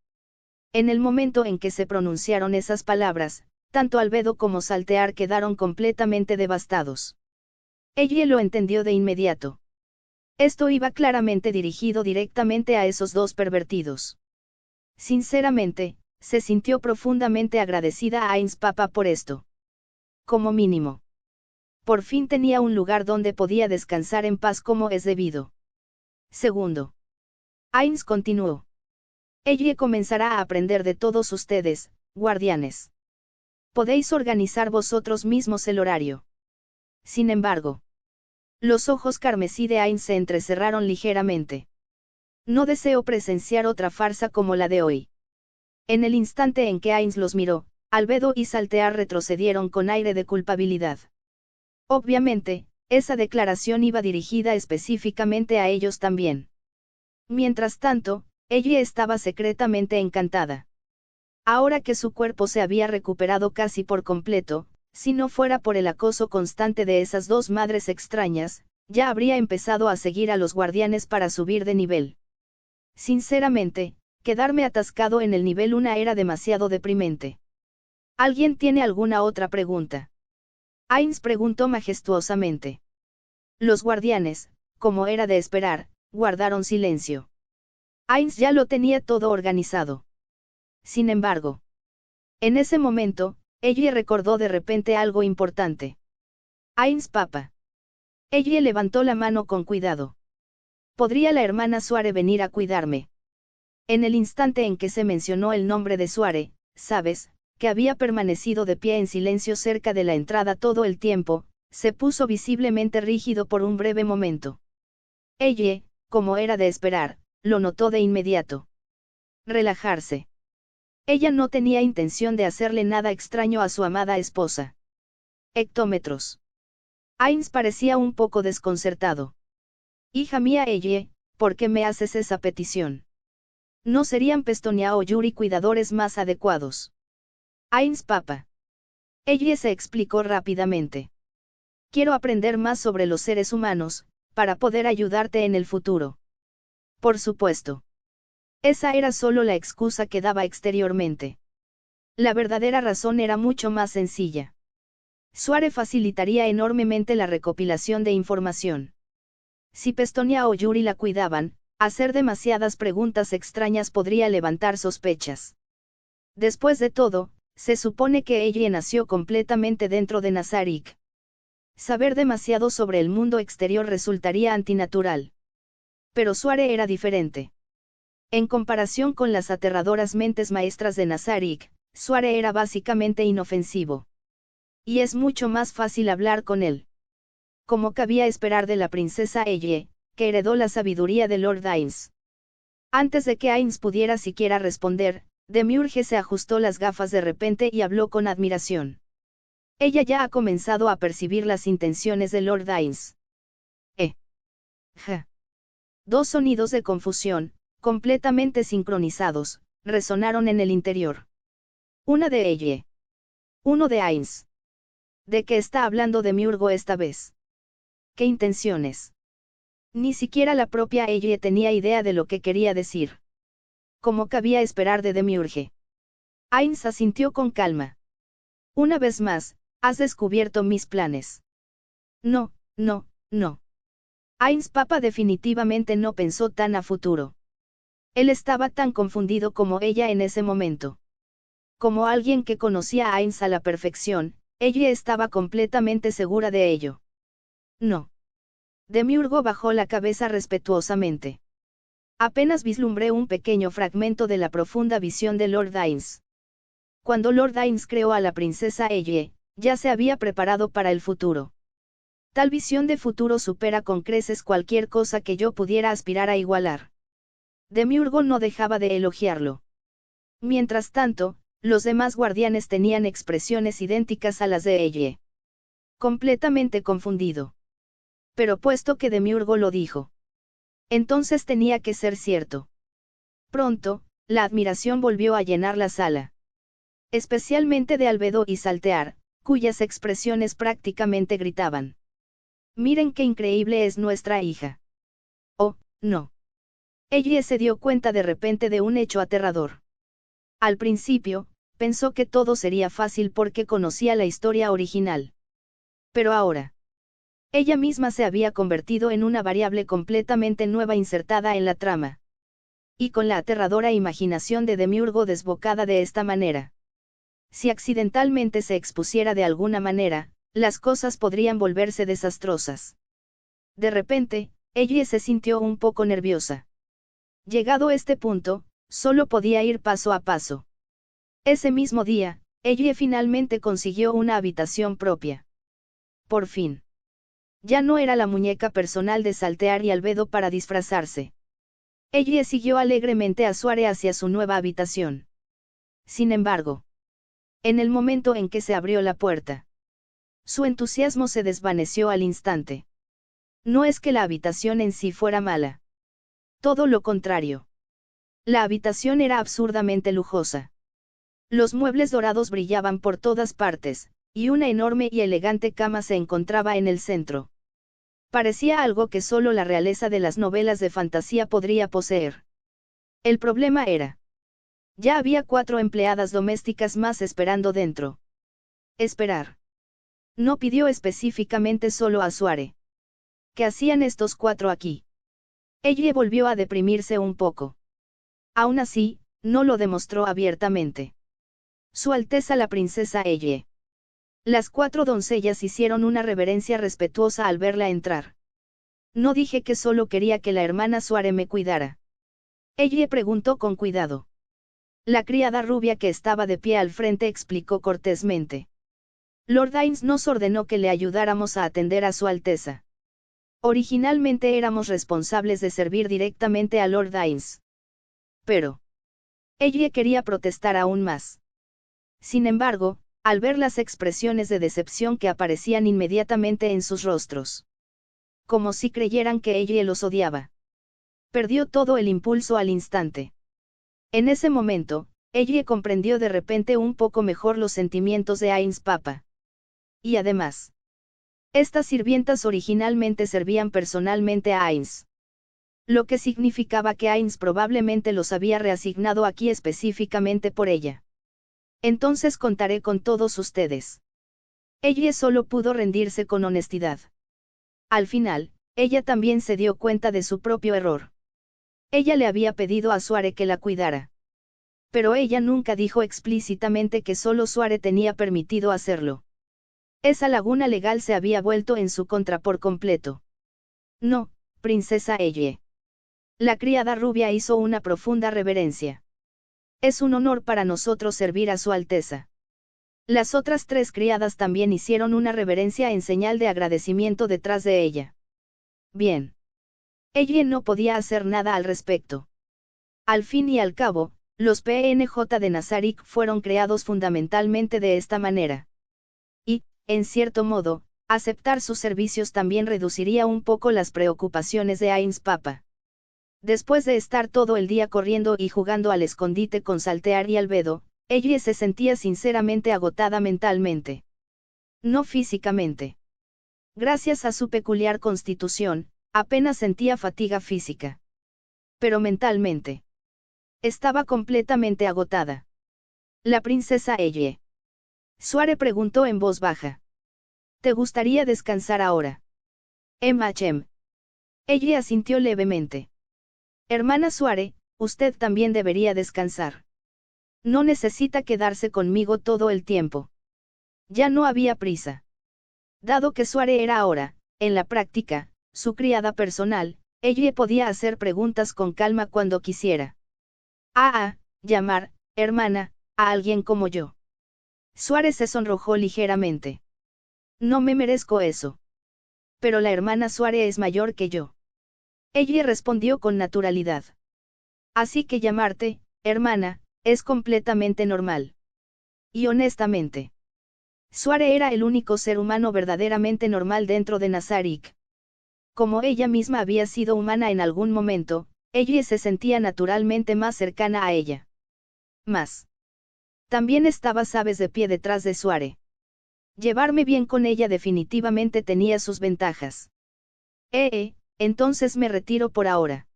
En el momento en que se pronunciaron esas palabras, tanto Albedo como Saltear quedaron completamente devastados. Ella lo entendió de inmediato. Esto iba claramente dirigido directamente a esos dos pervertidos. Sinceramente, se sintió profundamente agradecida a Ainz Papa por esto. Como mínimo. Por fin tenía un lugar donde podía descansar en paz como es debido. Segundo. Ainz continuó. Ella comenzará a aprender de todos ustedes, guardianes. Podéis organizar vosotros mismos el horario. Sin embargo, los ojos carmesí de Ainz se entrecerraron ligeramente. No deseo presenciar otra farsa como la de hoy. En el instante en que Ainz los miró, Albedo y Saltear retrocedieron con aire de culpabilidad. Obviamente, esa declaración iba dirigida específicamente a ellos también. Mientras tanto, ella estaba secretamente encantada. Ahora que su cuerpo se había recuperado casi por completo, si no fuera por el acoso constante de esas dos madres extrañas, ya habría empezado a seguir a los guardianes para subir de nivel. Sinceramente, quedarme atascado en el nivel 1 era demasiado deprimente. ¿Alguien tiene alguna otra pregunta? Ainz preguntó majestuosamente. Los guardianes, como era de esperar, guardaron silencio. Ainz ya lo tenía todo organizado. Sin embargo, en ese momento, ella recordó de repente algo importante. Ainz Papa. Ella levantó la mano con cuidado. ¿Podría la hermana Suare venir a cuidarme? En el instante en que se mencionó el nombre de Suare, sabes, que había permanecido de pie en silencio cerca de la entrada todo el tiempo, se puso visiblemente rígido por un breve momento. Ella, como era de esperar, lo notó de inmediato. Relajarse. Ella no tenía intención de hacerle nada extraño a su amada esposa. Hectómetros. Ainz parecía un poco desconcertado. Hija mía, ella, ¿por qué me haces esa petición? ¿No serían Pestonia o Yuri cuidadores más adecuados? Ainz Papa. Ella se explicó rápidamente. Quiero aprender más sobre los seres humanos, para poder ayudarte en el futuro. Por supuesto. Esa era solo la excusa que daba exteriormente. La verdadera razón era mucho más sencilla. Suare facilitaría enormemente la recopilación de información. Si Pestonia o Yuri la cuidaban, hacer demasiadas preguntas extrañas podría levantar sospechas. Después de todo, se supone que ella nació completamente dentro de Nazarik. Saber demasiado sobre el mundo exterior resultaría antinatural. Pero Suare era diferente. En comparación con las aterradoras mentes maestras de Nazarik, Suare era básicamente inofensivo. Y es mucho más fácil hablar con él. Como cabía esperar de la princesa Elle, que heredó la sabiduría de Lord Ainz. Antes de que Ainz pudiera siquiera responder, Demiurge se ajustó las gafas de repente y habló con admiración. Ella ya ha comenzado a percibir las intenciones de Lord Ainz. Ja. Dos sonidos de confusión, completamente sincronizados, resonaron en el interior. Una de Elle. Uno de Ainz. ¿De qué está hablando Demiurgo esta vez? ¿Qué intenciones? Ni siquiera la propia Elle tenía idea de lo que quería decir. Como cabía esperar de Demiurge. Ainz asintió con calma. Una vez más, has descubierto mis planes. No, no, no. Ainz Papa definitivamente no pensó tan a futuro. Él estaba tan confundido como ella en ese momento. Como alguien que conocía a Ainz a la perfección, ella estaba completamente segura de ello. No. Demiurgo bajó la cabeza respetuosamente. Apenas vislumbré un pequeño fragmento de la profunda visión de Lord Ainz. Cuando Lord Ainz creó a la princesa Elle, ya se había preparado para el futuro. Tal visión de futuro supera con creces cualquier cosa que yo pudiera aspirar a igualar. Demiurgo no dejaba de elogiarlo. Mientras tanto, los demás guardianes tenían expresiones idénticas a las de Elle. Completamente confundido. Pero puesto que Demiurgo lo dijo, entonces tenía que ser cierto. Pronto, la admiración volvió a llenar la sala. Especialmente de Albedo y Saltear, cuyas expresiones prácticamente gritaban. Miren qué increíble es nuestra hija. Oh, no. Ella se dio cuenta de repente de un hecho aterrador. Al principio, pensó que todo sería fácil porque conocía la historia original. Pero ahora, ella misma se había convertido en una variable completamente nueva insertada en la trama. Y con la aterradora imaginación de Demiurgo desbocada de esta manera. Si accidentalmente se expusiera de alguna manera, las cosas podrían volverse desastrosas. De repente, ella se sintió un poco nerviosa. Llegado este punto, solo podía ir paso a paso. Ese mismo día, ella finalmente consiguió una habitación propia. Por fin. Ya no era la muñeca personal de Saltear y Albedo para disfrazarse. Ella siguió alegremente a Suare hacia su nueva habitación. Sin embargo, en el momento en que se abrió la puerta, su entusiasmo se desvaneció al instante. No es que la habitación en sí fuera mala. Todo lo contrario. La habitación era absurdamente lujosa. Los muebles dorados brillaban por todas partes, y una enorme y elegante cama se encontraba en el centro. Parecía algo que solo la realeza de las novelas de fantasía podría poseer. El problema era: ya había 4 empleadas domésticas más esperando dentro. Esperar. No pidió específicamente solo a Suare. ¿Qué hacían estos 4 aquí? Ella volvió a deprimirse un poco. Aún así, no lo demostró abiertamente. Su Alteza la princesa Elle. Las 4 doncellas hicieron una reverencia respetuosa al verla entrar. No dije que solo quería que la hermana Suare me cuidara. Elle preguntó con cuidado. La criada rubia que estaba de pie al frente explicó cortésmente. Lord Ains nos ordenó que le ayudáramos a atender a su Alteza. Originalmente éramos responsables de servir directamente a Lord Ains. Pero ella quería protestar aún más. Sin embargo, al ver las expresiones de decepción que aparecían inmediatamente en sus rostros, como si creyeran que ella los odiaba, perdió todo el impulso al instante. En ese momento, ella comprendió de repente un poco mejor los sentimientos de Ains Papa. Y además, estas sirvientas originalmente servían personalmente a Ains. Lo que significaba que Ains probablemente los había reasignado aquí específicamente por ella. Entonces contaré con todos ustedes. Ella solo pudo rendirse con honestidad. Al final, ella también se dio cuenta de su propio error. Ella le había pedido a Suare que la cuidara. Pero ella nunca dijo explícitamente que solo Suare tenía permitido hacerlo. Esa laguna legal se había vuelto en su contra por completo. No, princesa Elle. La criada rubia hizo una profunda reverencia. Es un honor para nosotros servir a su Alteza. Las otras 3 criadas también hicieron una reverencia en señal de agradecimiento detrás de ella. Bien. Ella no podía hacer nada al respecto. Al fin y al cabo, los PNJ de Nazarick fueron creados fundamentalmente de esta manera. Y, en cierto modo, aceptar sus servicios también reduciría un poco las preocupaciones de Ains Papa. Después de estar todo el día corriendo y jugando al escondite con Saltear y Albedo, ella se sentía sinceramente agotada mentalmente. No físicamente. Gracias a su peculiar constitución, apenas sentía fatiga física. Pero mentalmente. Estaba completamente agotada. La princesa Elle. Suare preguntó en voz baja. ¿Te gustaría descansar ahora? Emachem. Ella asintió levemente. Hermana Suare, usted también debería descansar. No necesita quedarse conmigo todo el tiempo. Ya no había prisa. Dado que Suare era ahora, en la práctica, su criada personal, ella podía hacer preguntas con calma cuando quisiera. Llamar, hermana, a alguien como yo. Suare se sonrojó ligeramente. No me merezco eso. Pero la hermana Suare es mayor que yo. Ella respondió con naturalidad. Así que llamarte, hermana, es completamente normal. Y honestamente, Suare era el único ser humano verdaderamente normal dentro de Nazarick. Como ella misma había sido humana en algún momento, ella se sentía naturalmente más cercana a ella. Más. También estaba sabes de pie detrás de Suare. Llevarme bien con ella definitivamente tenía sus ventajas. Entonces me retiro por ahora.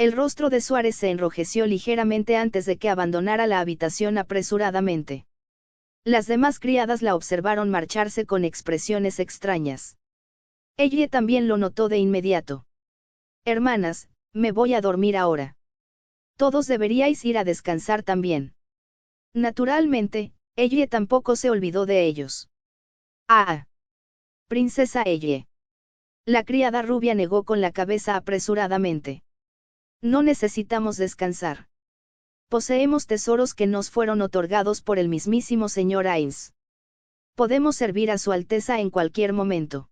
El rostro de Suárez se enrojeció ligeramente antes de que abandonara la habitación apresuradamente. Las demás criadas la observaron marcharse con expresiones extrañas. Ella también lo notó de inmediato. Hermanas, me voy a dormir ahora. Todos deberíais ir a descansar también. Naturalmente, ella tampoco se olvidó de ellos. Ah. Princesa Elle. La criada rubia negó con la cabeza apresuradamente. No necesitamos descansar. Poseemos tesoros que nos fueron otorgados por el mismísimo señor Ainz. Podemos servir a su Alteza en cualquier momento.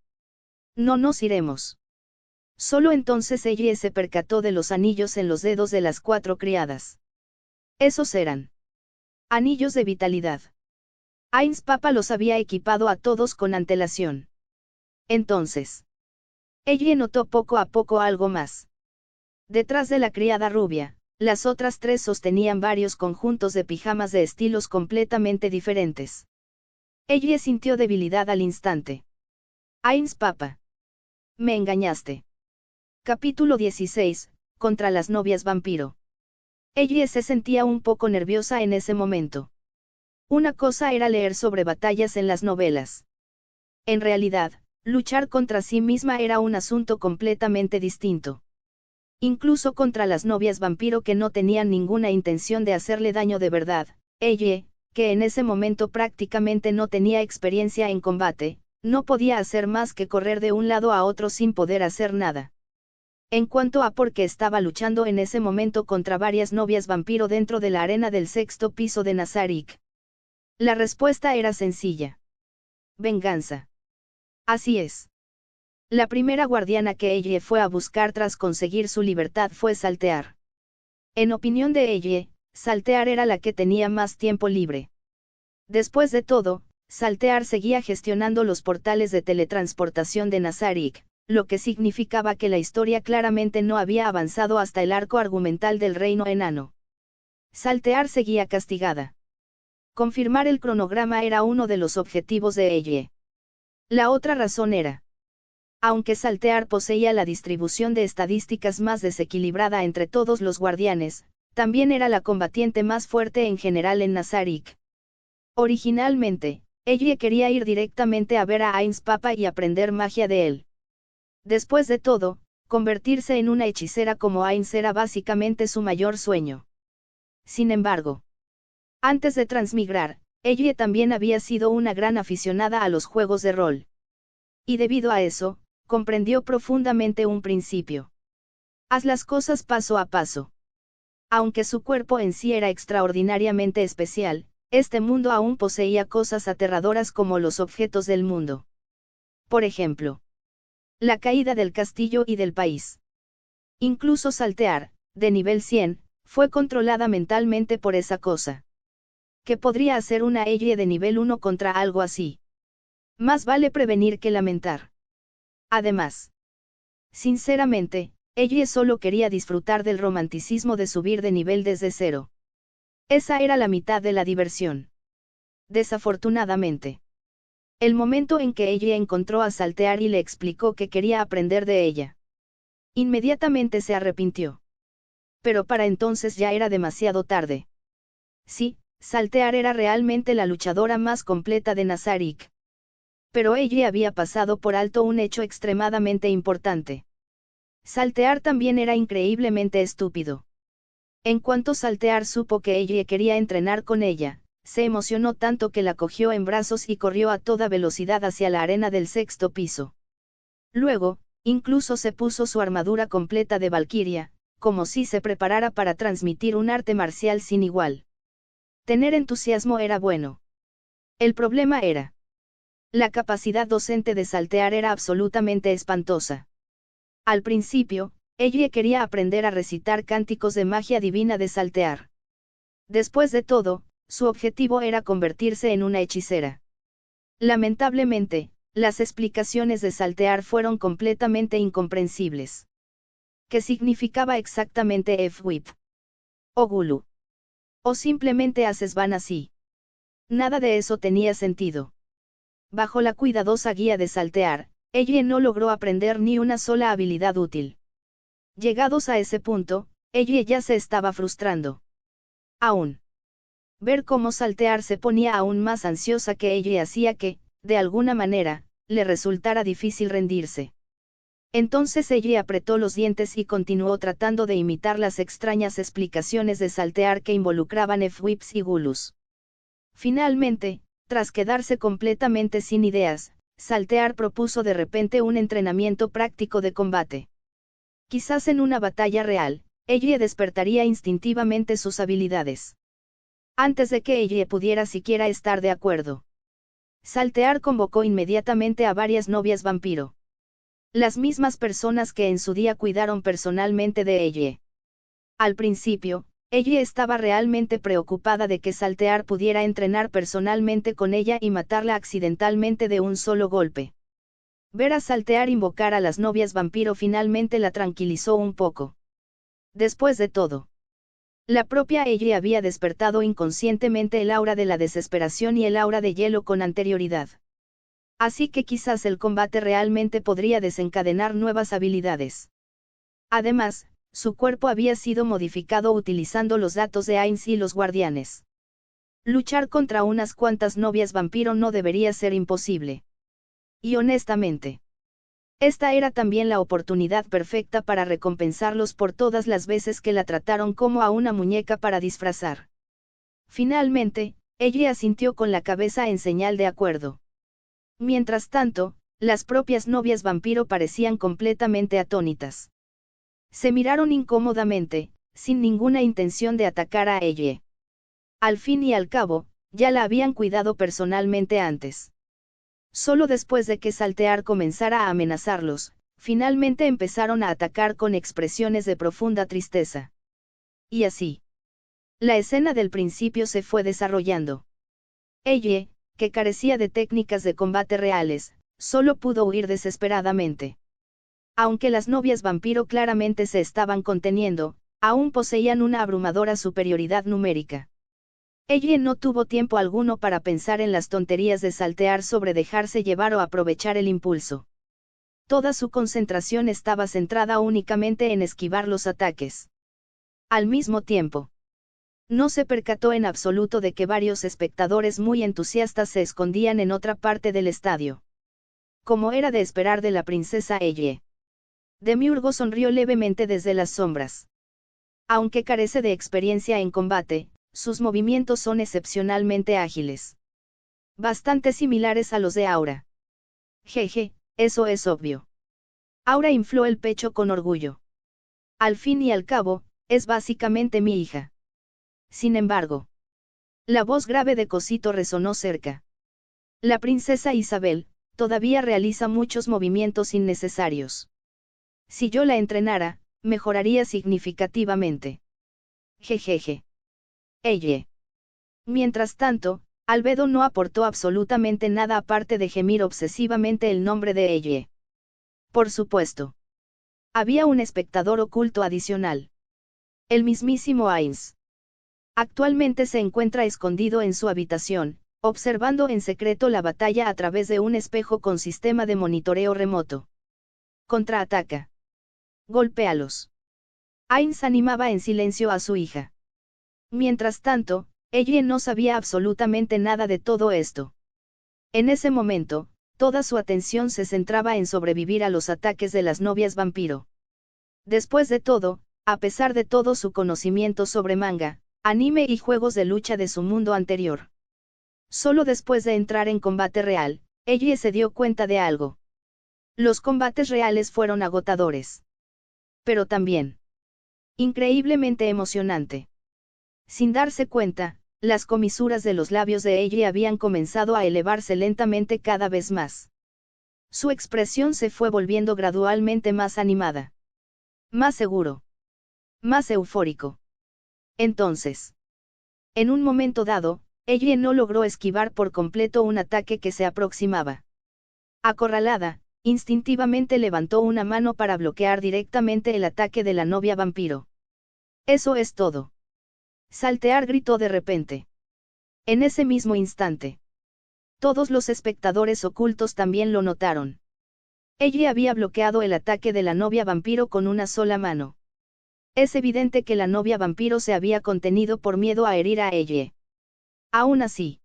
No nos iremos. Solo entonces ella se percató de los anillos en los dedos de las 4 criadas. Esos eran anillos de vitalidad. Ainz Papa los había equipado a todos con antelación. Entonces, ella notó poco a poco algo más. Detrás de la criada rubia, las otras 3 sostenían varios conjuntos de pijamas de estilos completamente diferentes. Ella sintió debilidad al instante. Ainz Papa. Me engañaste. Capítulo 16, contra las novias vampiro. Ella se sentía un poco nerviosa en ese momento. Una cosa era leer sobre batallas en las novelas. En realidad, luchar contra sí misma era un asunto completamente distinto. Incluso contra las novias vampiro que no tenían ninguna intención de hacerle daño de verdad, ella, que en ese momento prácticamente no tenía experiencia en combate, no podía hacer más que correr de un lado a otro sin poder hacer nada. En cuanto a por qué estaba luchando en ese momento contra varias novias vampiro dentro de la arena del 6º piso de Nazarick. La respuesta era sencilla. Venganza. Así es. La primera guardiana que ella fue a buscar tras conseguir su libertad fue Saltear. En opinión de ella, Saltear era la que tenía más tiempo libre. Después de todo, Saltear seguía gestionando los portales de teletransportación de Nazarick, lo que significaba que la historia claramente no había avanzado hasta el arco argumental del reino enano. Saltear seguía castigada. Confirmar el cronograma era uno de los objetivos de ella. La otra razón era: aunque Saltear poseía la distribución de estadísticas más desequilibrada entre todos los guardianes, también era la combatiente más fuerte en general en Nazarick. Originalmente, ella quería ir directamente a ver a Ainz Papa y aprender magia de él. Después de todo, convertirse en una hechicera como Ainz era básicamente su mayor sueño. Sin embargo, antes de transmigrar, ella también había sido una gran aficionada a los juegos de rol. Y debido a eso, comprendió profundamente un principio. Haz las cosas paso a paso. Aunque su cuerpo en sí era extraordinariamente especial, este mundo aún poseía cosas aterradoras como los objetos del mundo. Por ejemplo, la caída del castillo y del país. Incluso Saltear, de nivel 100, fue controlada mentalmente por esa cosa. ¿Qué podría hacer una ella de nivel 1 contra algo así? Más vale prevenir que lamentar. Además, sinceramente, ella solo quería disfrutar del romanticismo de subir de nivel desde cero. Esa era la mitad de la diversión. Desafortunadamente, el momento en que ella encontró a Saltear y le explicó que quería aprender de ella, inmediatamente se arrepintió. Pero para entonces ya era demasiado tarde. Sí, Saltear era realmente la luchadora más completa de Nazarick. Pero ella había pasado por alto un hecho extremadamente importante. Saltear también era increíblemente estúpido. En cuanto Saltear supo que ella quería entrenar con ella, se emocionó tanto que la cogió en brazos y corrió a toda velocidad hacia la arena del 6º piso. Luego, incluso se puso su armadura completa de valquiria, como si se preparara para transmitir un arte marcial sin igual. Tener entusiasmo era bueno. El problema era: la capacidad docente de Saltear era absolutamente espantosa. Al principio, ella quería aprender a recitar cánticos de magia divina de Saltear. Después de todo, su objetivo era convertirse en una hechicera. Lamentablemente, las explicaciones de Saltear fueron completamente incomprensibles. ¿Qué significaba exactamente F-Whip? ¿O Gulu? ¿O simplemente haces van así? Nada de eso tenía sentido. Bajo la cuidadosa guía de Saltear, ella no logró aprender ni una sola habilidad útil. Llegados a ese punto, ella ya se estaba frustrando. Aún. Ver cómo Saltear se ponía aún más ansiosa que ella hacía que, de alguna manera, le resultara difícil rendirse. Entonces ella apretó los dientes y continuó tratando de imitar las extrañas explicaciones de Saltear que involucraban F-Whips y Gulus. Finalmente, tras quedarse completamente sin ideas, Saltear propuso de repente un entrenamiento práctico de combate. Quizás en una batalla real, ella despertaría instintivamente sus habilidades. Antes de que ella pudiera siquiera estar de acuerdo. Saltear convocó inmediatamente a varias novias vampiro. Las mismas personas que en su día cuidaron personalmente de ella. Al principio, ella estaba realmente preocupada de que Saltear pudiera entrenar personalmente con ella y matarla accidentalmente de un solo golpe. Ver a Saltear invocar a las novias vampiro finalmente la tranquilizó un poco. Después de todo, la propia ella había despertado inconscientemente el aura de la desesperación y el aura de hielo con anterioridad. Así que quizás el combate realmente podría desencadenar nuevas habilidades. Además, su cuerpo había sido modificado utilizando los datos de Ainz y los guardianes. Luchar contra unas cuantas novias vampiro no debería ser imposible. Y honestamente, esta era también la oportunidad perfecta para recompensarlos por todas las veces que la trataron como a una muñeca para disfrazar. Finalmente, ella asintió con la cabeza en señal de acuerdo. Mientras tanto, las propias novias vampiro parecían completamente atónitas. Se miraron incómodamente, sin ninguna intención de atacar a ella. Al fin y al cabo, ya la habían cuidado personalmente antes. Solo después de que Saltear comenzara a amenazarlos, finalmente empezaron a atacar con expresiones de profunda tristeza. Y así. La escena del principio se fue desarrollando. Ella, que carecía de técnicas de combate reales, solo pudo huir desesperadamente. Aunque las novias vampiro claramente se estaban conteniendo, aún poseían una abrumadora superioridad numérica. Ella no tuvo tiempo alguno para pensar en las tonterías de Saltear sobre dejarse llevar o aprovechar el impulso. Toda su concentración estaba centrada únicamente en esquivar los ataques. Al mismo tiempo, no se percató en absoluto de que varios espectadores muy entusiastas se escondían en otra parte del estadio. Como era de esperar de la princesa Elle. Demiurgo sonrió levemente desde las sombras. Aunque carece de experiencia en combate, sus movimientos son excepcionalmente ágiles. Bastante similares a los de Aura. Jeje, eso es obvio. Aura infló el pecho con orgullo. Al fin y al cabo, es básicamente mi hija. Sin embargo, la voz grave de Cosito resonó cerca. La princesa Isabel, todavía realiza muchos movimientos innecesarios. Si yo la entrenara, mejoraría significativamente. Jejeje. Elle. Mientras tanto, Albedo no aportó absolutamente nada aparte de gemir obsesivamente el nombre de Elle. Por supuesto. Había un espectador oculto adicional. El mismísimo Ainz. Actualmente se encuentra escondido en su habitación, observando en secreto la batalla a través de un espejo con sistema de monitoreo remoto. Contraataca. Golpéalos. Ainz animaba en silencio a su hija. Mientras tanto, ella no sabía absolutamente nada de todo esto. En ese momento, toda su atención se centraba en sobrevivir a los ataques de las novias vampiro. Después de todo, a pesar de todo su conocimiento sobre manga, anime y juegos de lucha de su mundo anterior. Solo después de entrar en combate real, ella se dio cuenta de algo. Los combates reales fueron agotadores. Pero también increíblemente emocionante. Sin darse cuenta, las comisuras de los labios de ella habían comenzado a elevarse lentamente cada vez más. Su expresión se fue volviendo gradualmente más animada. Más seguro. Más eufórico. Entonces, en un momento dado, ella no logró esquivar por completo un ataque que se aproximaba. Acorralada, instintivamente levantó una mano para bloquear directamente el ataque de la novia vampiro. Eso es todo. Saltear gritó de repente. En ese mismo instante. Todos los espectadores ocultos también lo notaron. Ella había bloqueado el ataque de la novia vampiro con una sola mano. Es evidente que la novia vampiro se había contenido por miedo a herir a ella. Aún así,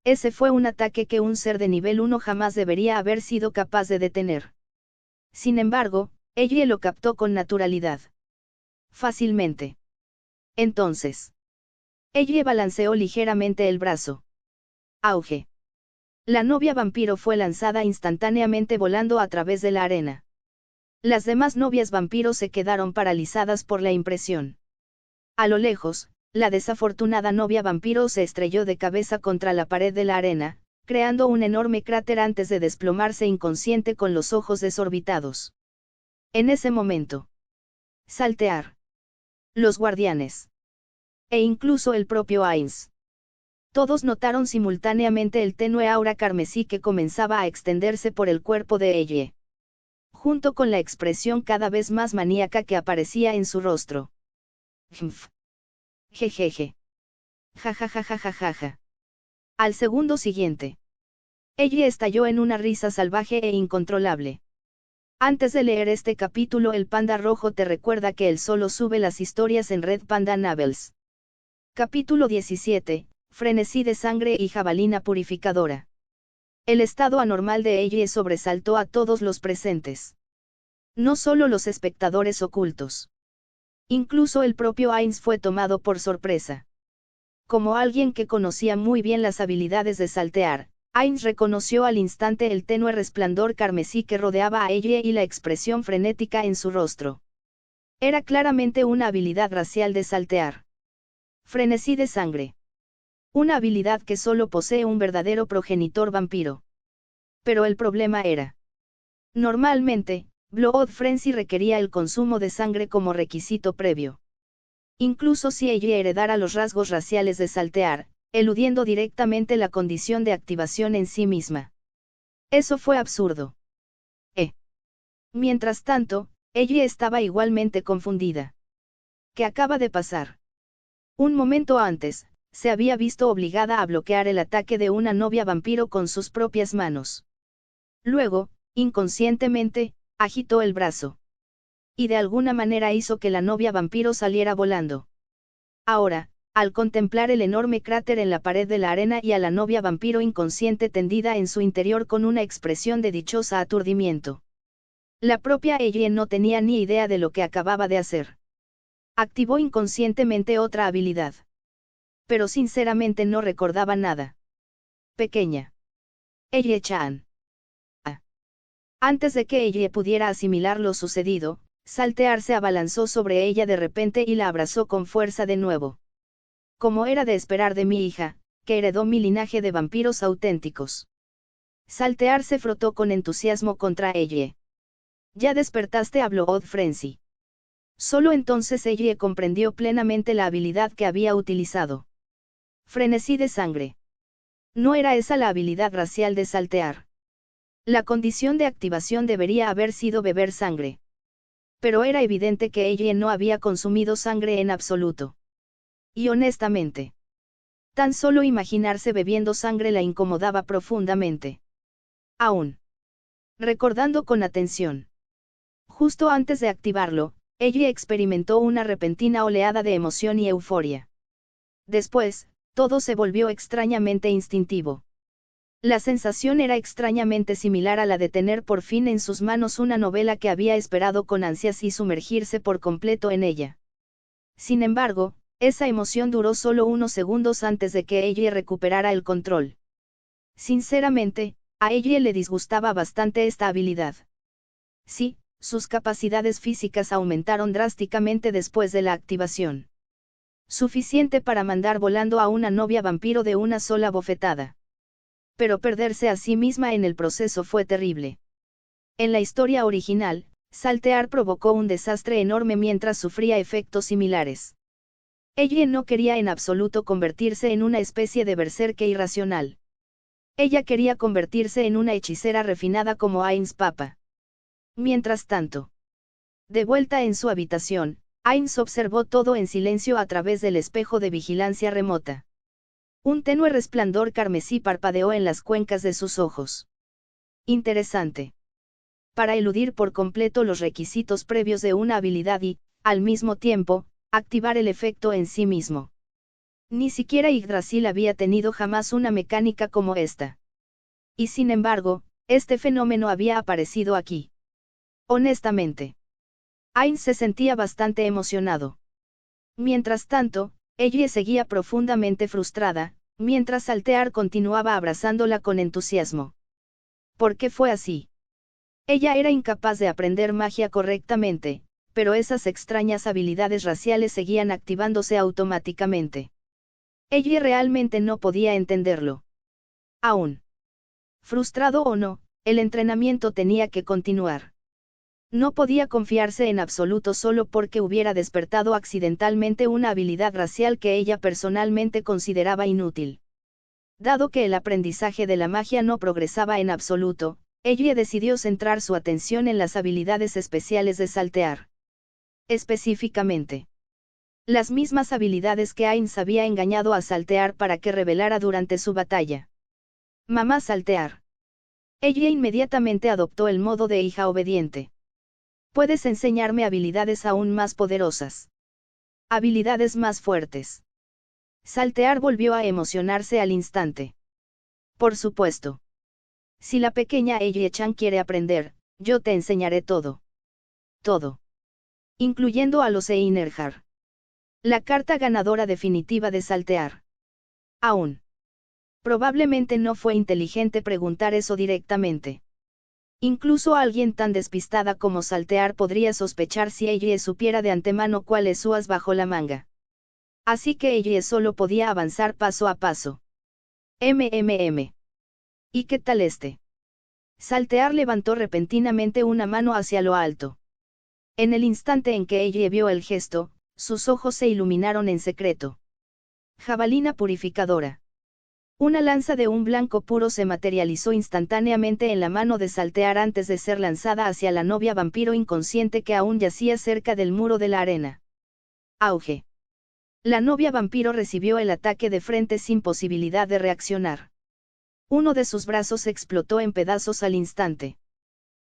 ese fue un ataque que un ser de nivel 1 jamás debería haber sido capaz de detener. Sin embargo, ella lo captó con naturalidad. Fácilmente. Entonces, ella balanceó ligeramente el brazo. Auge. La novia vampiro fue lanzada instantáneamente volando a través de la arena. Las demás novias vampiros se quedaron paralizadas por la impresión. A lo lejos, la desafortunada novia vampiro se estrelló de cabeza contra la pared de la arena, creando un enorme cráter antes de desplomarse inconsciente con los ojos desorbitados. En ese momento, Saltear, los guardianes, e incluso el propio Ainz. Todos notaron simultáneamente el tenue aura carmesí que comenzaba a extenderse por el cuerpo de ella, junto con la expresión cada vez más maníaca que aparecía en su rostro. Jejeje. Jajajajajaja. Al segundo siguiente, ella estalló en una risa salvaje e incontrolable. Antes de leer este capítulo, el Panda Rojo te recuerda que él solo sube las historias en Red Panda Novels. Capítulo 17, Frenesí de sangre y jabalina purificadora. El estado anormal de ella sobresaltó a todos los presentes. No solo los espectadores ocultos. Incluso el propio Ainz fue tomado por sorpresa. Como alguien que conocía muy bien las habilidades de Saltear, Ainz reconoció al instante el tenue resplandor carmesí que rodeaba a ella y la expresión frenética en su rostro. Era claramente una habilidad racial de Saltear. Frenesí de sangre. Una habilidad que solo posee un verdadero progenitor vampiro. Pero el problema era. Normalmente, Blood Frenzy requería el consumo de sangre como requisito previo. Incluso si ella heredara los rasgos raciales de Saltear, eludiendo directamente la condición de activación en sí misma. Eso fue absurdo. Mientras tanto, ella estaba igualmente confundida. ¿Qué acaba de pasar? Un momento antes, se había visto obligada a bloquear el ataque de una novia vampiro con sus propias manos. Luego, inconscientemente, agitó el brazo. Y de alguna manera hizo que la novia vampiro saliera volando. Ahora, al contemplar el enorme cráter en la pared de la arena y a la novia vampiro inconsciente tendida en su interior con una expresión de dichosa aturdimiento. La propia ella no tenía ni idea de lo que acababa de hacer. Activó inconscientemente otra habilidad. Pero sinceramente no recordaba nada. Pequeña. Ella-chan. Antes de que ella pudiera asimilar lo sucedido, Saltear se abalanzó sobre ella de repente y la abrazó con fuerza de nuevo. Como era de esperar de mi hija, que heredó mi linaje de vampiros auténticos. Saltear se frotó con entusiasmo contra ella. Ya despertaste a Blood Frenzy. Solo entonces ella comprendió plenamente la habilidad que había utilizado. Frenesí de sangre. No era esa la habilidad racial de Saltear. La condición de activación debería haber sido beber sangre. Pero era evidente que ella no había consumido sangre en absoluto. Y honestamente, tan solo imaginarse bebiendo sangre la incomodaba profundamente. Aún. Recordando con atención. Justo antes de activarlo, ella experimentó una repentina oleada de emoción y euforia. Después, todo se volvió extrañamente instintivo. La sensación era extrañamente similar a la de tener por fin en sus manos una novela que había esperado con ansias y sumergirse por completo en ella. Sin embargo, esa emoción duró solo unos segundos antes de que ella recuperara el control. Sinceramente, a ella le disgustaba bastante esta habilidad. Sí, sus capacidades físicas aumentaron drásticamente después de la activación. Suficiente para mandar volando a una novia vampiro de una sola bofetada. Pero perderse a sí misma en el proceso fue terrible. En la historia original, Saltear provocó un desastre enorme mientras sufría efectos similares. Ella no quería en absoluto convertirse en una especie de berserker irracional. Ella quería convertirse en una hechicera refinada como Ainz Papa. Mientras tanto, de vuelta en su habitación, Ainz observó todo en silencio a través del espejo de vigilancia remota. Un tenue resplandor carmesí parpadeó en las cuencas de sus ojos. Interesante. Para eludir por completo los requisitos previos de una habilidad y, al mismo tiempo, activar el efecto en sí mismo. Ni siquiera Yggdrasil había tenido jamás una mecánica como esta. Y sin embargo, este fenómeno había aparecido aquí. Honestamente, Ainz se sentía bastante emocionado. Mientras tanto, ella seguía profundamente frustrada, mientras Saltear continuaba abrazándola con entusiasmo. ¿Por qué fue así? Ella era incapaz de aprender magia correctamente, pero esas extrañas habilidades raciales seguían activándose automáticamente. Ella realmente no podía entenderlo. Aún. Frustrado o no, el entrenamiento tenía que continuar. No podía confiarse en absoluto solo porque hubiera despertado accidentalmente una habilidad racial que ella personalmente consideraba inútil. Dado que el aprendizaje de la magia no progresaba en absoluto, ella decidió centrar su atención en las habilidades especiales de Saltear. Específicamente, las mismas habilidades que Ainz había engañado a Saltear para que revelara durante su batalla. Mamá Saltear. Ella inmediatamente adoptó el modo de hija obediente. Puedes enseñarme habilidades aún más poderosas. Habilidades más fuertes. Saltear volvió a emocionarse al instante. Por supuesto. Si la pequeña Eiji-chan quiere aprender, yo te enseñaré todo. Todo. Incluyendo a los Einerjar. La carta ganadora definitiva de Saltear. Aún. Probablemente no fue inteligente preguntar eso directamente. Incluso alguien tan despistada como Saltear podría sospechar si ella supiera de antemano cuál es su as bajo la manga. Así que ella solo podía avanzar paso a paso. ¿Y qué tal este? Saltear levantó repentinamente una mano hacia lo alto. En el instante en que ella vio el gesto, sus ojos se iluminaron en secreto. Jabalina purificadora. Una lanza de un blanco puro se materializó instantáneamente en la mano de Saltear antes de ser lanzada hacia la novia vampiro inconsciente que aún yacía cerca del muro de la arena. Auge. La novia vampiro recibió el ataque de frente sin posibilidad de reaccionar. Uno de sus brazos explotó en pedazos al instante.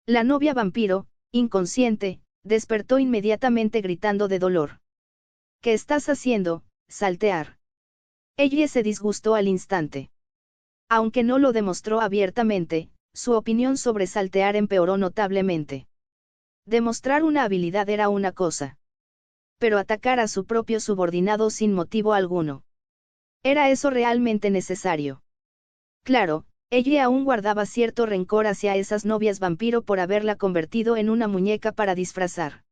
La novia vampiro, inconsciente, despertó inmediatamente gritando de dolor. ¿Qué estás haciendo, Saltear? Ella se disgustó al instante. Aunque no lo demostró abiertamente, su opinión sobre Saltear empeoró notablemente. Demostrar una habilidad era una cosa. Pero atacar a su propio subordinado sin motivo alguno. ¿Era eso realmente necesario? Claro, ella aún guardaba cierto rencor hacia esas novias vampiro por haberla convertido en una muñeca para disfrazar.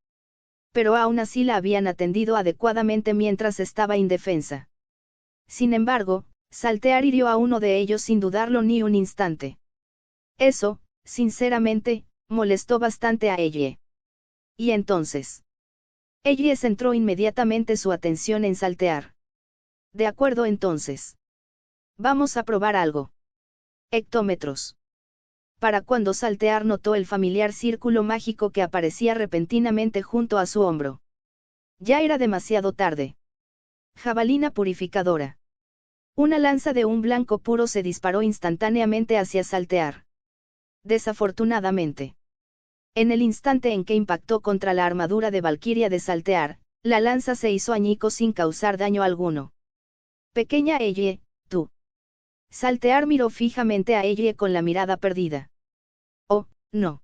Pero aún así la habían atendido adecuadamente mientras estaba indefensa. Sin embargo, Saltear hirió a uno de ellos sin dudarlo ni un instante. Eso, sinceramente, molestó bastante a ella. Y entonces. Ella centró inmediatamente su atención en Saltear. De acuerdo entonces. Vamos a probar algo. Hectómetros. Para cuando Saltear notó el familiar círculo mágico que aparecía repentinamente junto a su hombro. Ya era demasiado tarde. Jabalina purificadora. Una lanza de un blanco puro se disparó instantáneamente hacia Saltear. Desafortunadamente. En el instante en que impactó contra la armadura de Valquiria de Saltear, la lanza se hizo añicos sin causar daño alguno. Pequeña Elle, tú. Saltear miró fijamente a Elle con la mirada perdida. Oh, no.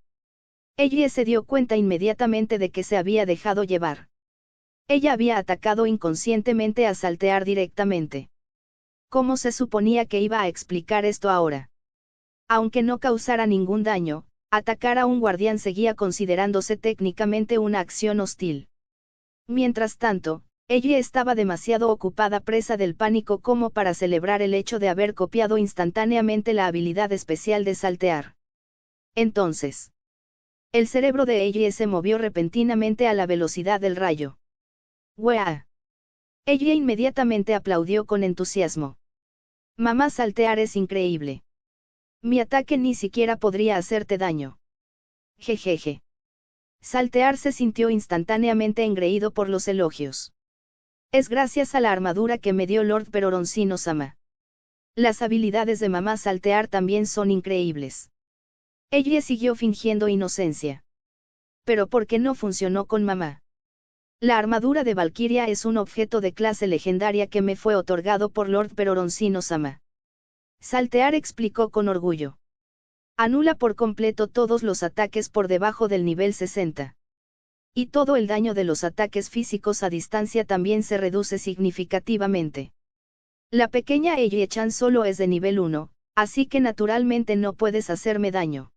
Elle se dio cuenta inmediatamente de que se había dejado llevar. Ella había atacado inconscientemente a Saltear directamente. ¿Cómo se suponía que iba a explicar esto ahora? Aunque no causara ningún daño, atacar a un guardián seguía considerándose técnicamente una acción hostil. Mientras tanto, ella estaba demasiado ocupada presa del pánico como para celebrar el hecho de haber copiado instantáneamente la habilidad especial de Saltear. Entonces, el cerebro de ella se movió repentinamente a la velocidad del rayo. ¡Guau! Ella inmediatamente aplaudió con entusiasmo. Mamá, Saltear es increíble. Mi ataque ni siquiera podría hacerte daño. Jejeje. Saltear se sintió instantáneamente engreído por los elogios. Es gracias a la armadura que me dio Lord Peroroncino-sama. Las habilidades de mamá Saltear también son increíbles. Ella siguió fingiendo inocencia. Pero ¿por qué no funcionó con mamá? La armadura de Valkyria es un objeto de clase legendaria que me fue otorgado por Lord Peroroncino-sama. Saltear explicó con orgullo. Anula por completo todos los ataques por debajo del nivel 60. Y todo el daño de los ataques físicos a distancia también se reduce significativamente. La pequeña Eiji-chan solo es de nivel 1, así que naturalmente no puedes hacerme daño.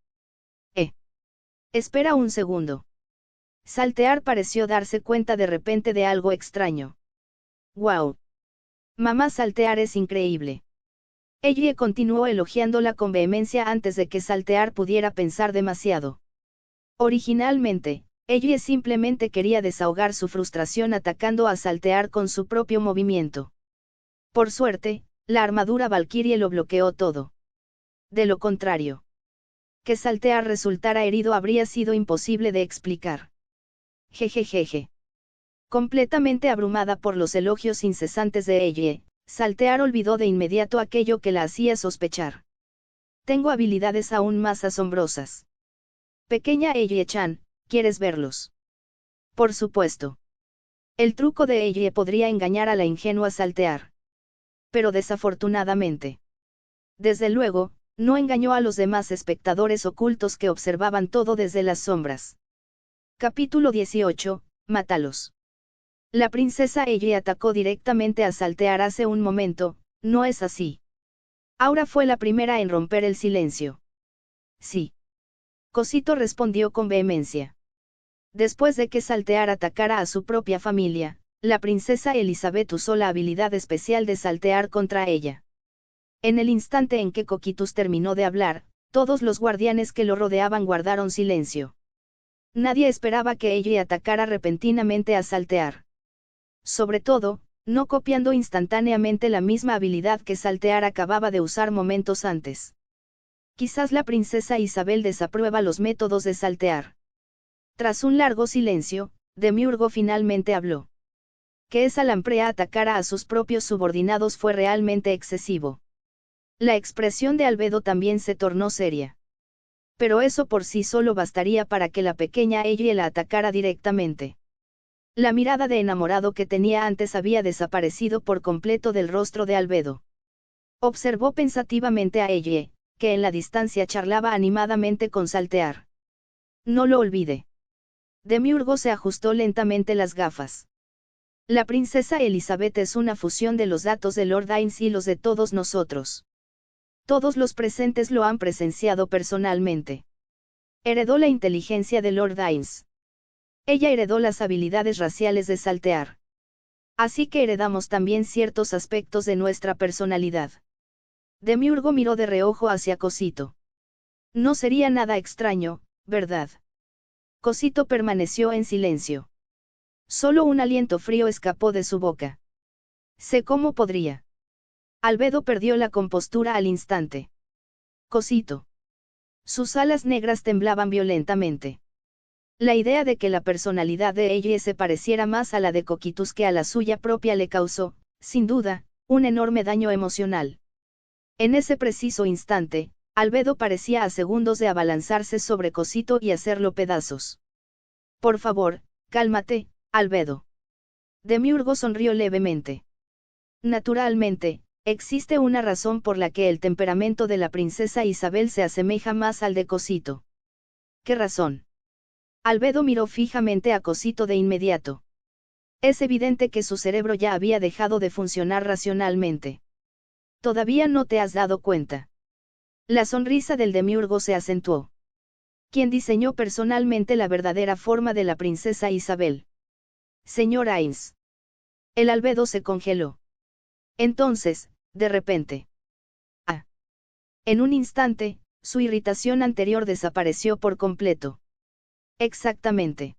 Espera un segundo. Saltear pareció darse cuenta de repente de algo extraño. ¡Guau! Mamá, Saltear es increíble. Eiji continuó elogiándola con vehemencia antes de que Saltear pudiera pensar demasiado. Originalmente, Eiji simplemente quería desahogar su frustración atacando a Saltear con su propio movimiento. Por suerte, la armadura Valkyrie lo bloqueó todo. De lo contrario, que Saltear resultara herido habría sido imposible de explicar. Jejejeje. Completamente abrumada por los elogios incesantes de Eiji, Saltear olvidó de inmediato aquello que la hacía sospechar. Tengo habilidades aún más asombrosas. Pequeña Eiji-chan, ¿quieres verlos? Por supuesto. El truco de Eiji podría engañar a la ingenua Saltear. Pero desafortunadamente. Desde luego, no engañó a los demás espectadores ocultos que observaban todo desde las sombras. Capítulo 18, Mátalos. La princesa Eiji atacó directamente a Saltear hace un momento, ¿no es así? Aura fue la primera en romper el silencio. Sí. Cosito respondió con vehemencia. Después de que Saltear atacara a su propia familia, la princesa Elizabeth usó la habilidad especial de Saltear contra ella. En el instante en que Coquitus terminó de hablar, todos los guardianes que lo rodeaban guardaron silencio. Nadie esperaba que Eiji atacara repentinamente a Saltear. Sobre todo, no copiando instantáneamente la misma habilidad que Saltear acababa de usar momentos antes. Quizás la princesa Isabel desaprueba los métodos de Saltear. Tras un largo silencio, Demiurgo finalmente habló. Que esa lamprea atacara a sus propios subordinados fue realmente excesivo. La expresión de Albedo también se tornó seria. Pero eso por sí solo bastaría para que la pequeña Eiji la atacara directamente. La mirada de enamorado que tenía antes había desaparecido por completo del rostro de Albedo. Observó pensativamente a Eiji, que en la distancia charlaba animadamente con Saltear. No lo olvide. Demiurgo se ajustó lentamente las gafas. La princesa Elizabeth es una fusión de los datos de Lord Ains y los de todos nosotros. Todos los presentes lo han presenciado personalmente. Heredó la inteligencia de Lord Ains. Ella heredó las habilidades raciales de Saltear. Así que heredamos también ciertos aspectos de nuestra personalidad. Demiurgo miró de reojo hacia Cosito. No sería nada extraño, ¿verdad? Cosito permaneció en silencio. Solo un aliento frío escapó de su boca. Sé cómo podría. Albedo perdió la compostura al instante. Cosito. Sus alas negras temblaban violentamente. La idea de que la personalidad de Eiji se pareciera más a la de Coquitus que a la suya propia le causó, sin duda, un enorme daño emocional. En ese preciso instante, Albedo parecía a segundos de abalanzarse sobre Cosito y hacerlo pedazos. Por favor, cálmate, Albedo. Demiurgo sonrió levemente. Naturalmente, existe una razón por la que el temperamento de la princesa Isabel se asemeja más al de Cosito. ¿Qué razón? Albedo miró fijamente a Cosito de inmediato. Es evidente que su cerebro ya había dejado de funcionar racionalmente. ¿Todavía no te has dado cuenta? La sonrisa del demiurgo se acentuó. ¿Quién diseñó personalmente la verdadera forma de la princesa Isabel? Señor Ains. El Albedo se congeló. Entonces, de repente. En un instante, su irritación anterior desapareció por completo. Exactamente.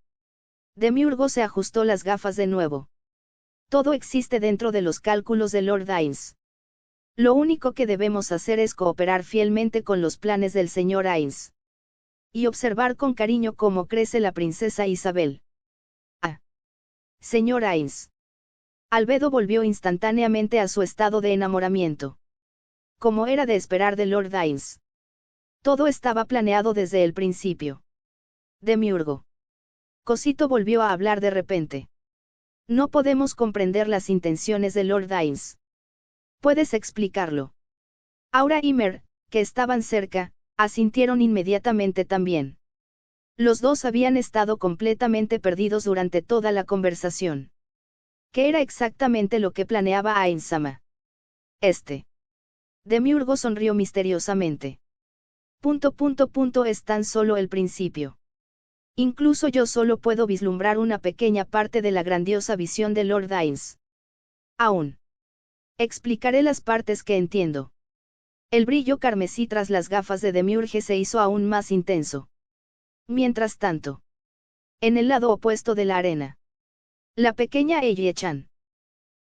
Demiurgo se ajustó las gafas de nuevo. Todo existe dentro de los cálculos de Lord Ains. Lo único que debemos hacer es cooperar fielmente con los planes del señor Ains. Y observar con cariño cómo crece la princesa Isabel. Señor Ains. Albedo volvió instantáneamente a su estado de enamoramiento. Como era de esperar de Lord Ains. Todo estaba planeado desde el principio. Demiurgo. Cosito volvió a hablar de repente. No podemos comprender las intenciones de Lord Ains. ¿Puedes explicarlo? Aura y Mer, que estaban cerca, asintieron inmediatamente también. Los dos habían estado completamente perdidos durante toda la conversación. ¿Qué era exactamente lo que planeaba Ainsama? Demiurgo sonrió misteriosamente. Es tan solo el principio. Incluso yo solo puedo vislumbrar una pequeña parte de la grandiosa visión de Lord Ains. Aún. Explicaré las partes que entiendo. El brillo carmesí tras las gafas de Demiurge se hizo aún más intenso. Mientras tanto. En el lado opuesto de la arena. La pequeña Eiji-chan.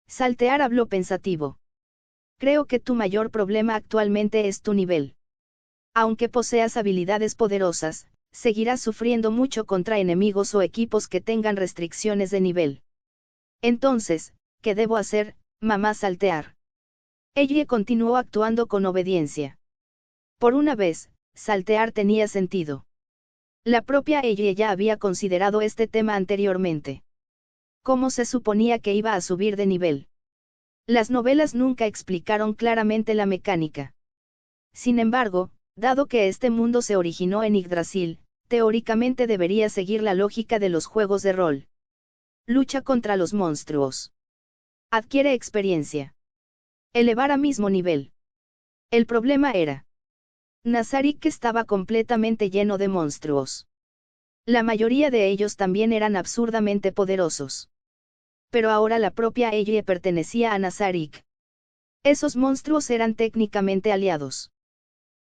Saltear habló pensativo. Creo que tu mayor problema actualmente es tu nivel. Aunque poseas habilidades poderosas, seguirás sufriendo mucho contra enemigos o equipos que tengan restricciones de nivel. Entonces, ¿qué debo hacer, mamá Saltear? Ella continuó actuando con obediencia. Por una vez, Saltear tenía sentido. La propia ella ya había considerado este tema anteriormente. ¿Cómo se suponía que iba a subir de nivel? Las novelas nunca explicaron claramente la mecánica. Sin embargo, dado que este mundo se originó en Yggdrasil, teóricamente debería seguir la lógica de los juegos de rol. Lucha contra los monstruos. Adquiere experiencia. Elevar a mismo nivel. El problema era. Nazarik estaba completamente lleno de monstruos. La mayoría de ellos también eran absurdamente poderosos. Pero ahora la propia ella pertenecía a Nazarik. Esos monstruos eran técnicamente aliados.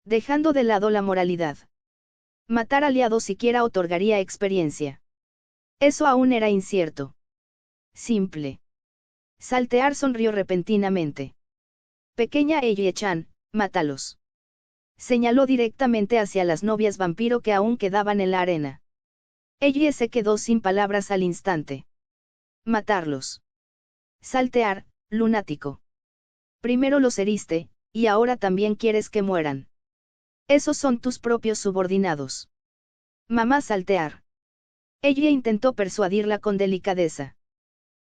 Dejando de lado la moralidad. Matar aliados siquiera otorgaría experiencia. Eso aún era incierto. Simple. Saltear sonrió repentinamente. Pequeña Eiji-chan, mátalos. Señaló directamente hacia las novias vampiro que aún quedaban en la arena. Eiji se quedó sin palabras al instante. Matarlos. Saltear, lunático. Primero los heriste, y ahora también quieres que mueran. Esos son tus propios subordinados. Mamá Saltear. Ella intentó persuadirla con delicadeza.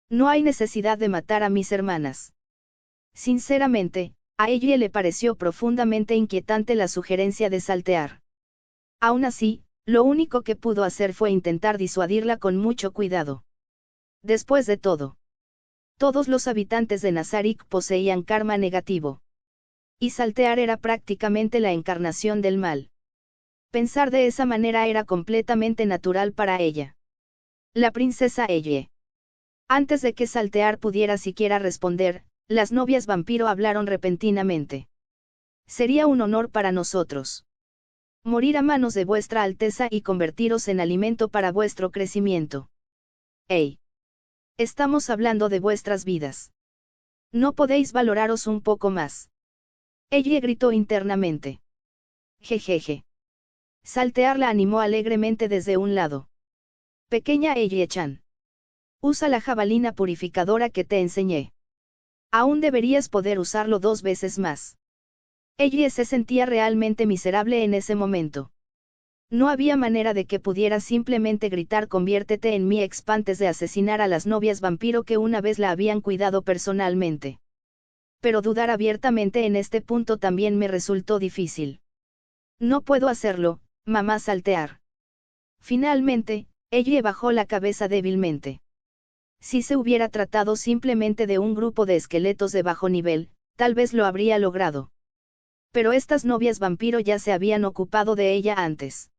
No hay necesidad de matar a mis hermanas. Sinceramente, a ella le pareció profundamente inquietante la sugerencia de Saltear. Aún así, lo único que pudo hacer fue intentar disuadirla con mucho cuidado. Después de todo, todos los habitantes de Nazarik poseían karma negativo. Y Saltear era prácticamente la encarnación del mal. Pensar de esa manera era completamente natural para ella. La princesa Elle. Antes de que Saltear pudiera siquiera responder, las novias vampiro hablaron repentinamente. Sería un honor para nosotros. Morir a manos de vuestra alteza y convertiros en alimento para vuestro crecimiento. ¡Ey! Estamos hablando de vuestras vidas. ¿No podéis valoraros un poco más? Ella gritó internamente. Jejeje. Saltear la animó alegremente desde un lado. Pequeña Elle-chan. Usa la jabalina purificadora que te enseñé. Aún deberías poder usarlo 2 veces más. Ella se sentía realmente miserable en ese momento. No había manera de que pudiera simplemente gritar conviértete en mi ex antes de asesinar a las novias vampiro que una vez la habían cuidado personalmente. Pero dudar abiertamente en este punto también me resultó difícil. No puedo hacerlo, mamá Saltear. Finalmente, ella bajó la cabeza débilmente. Si se hubiera tratado simplemente de un grupo de esqueletos de bajo nivel, tal vez lo habría logrado. Pero estas novias vampiro ya se habían ocupado de ella antes.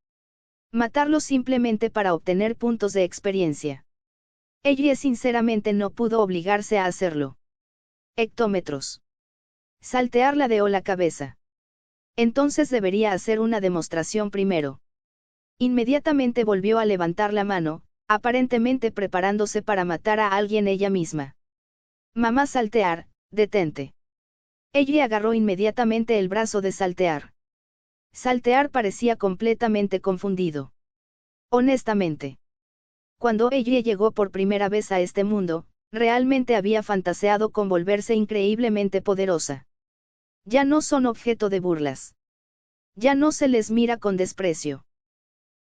Matarlos simplemente para obtener puntos de experiencia. Ella sinceramente no pudo obligarse a hacerlo. Hectómetros. Saltear ladeó la cabeza. Entonces debería hacer una demostración primero. Inmediatamente volvió a levantar la mano, aparentemente preparándose para matar a alguien ella misma. Mamá Saltear, detente. Ella agarró inmediatamente el brazo de Saltear. Saltear parecía completamente confundido. Honestamente. Cuando ella llegó por primera vez a este mundo, realmente había fantaseado con volverse increíblemente poderosa. Ya no son objeto de burlas. Ya no se les mira con desprecio.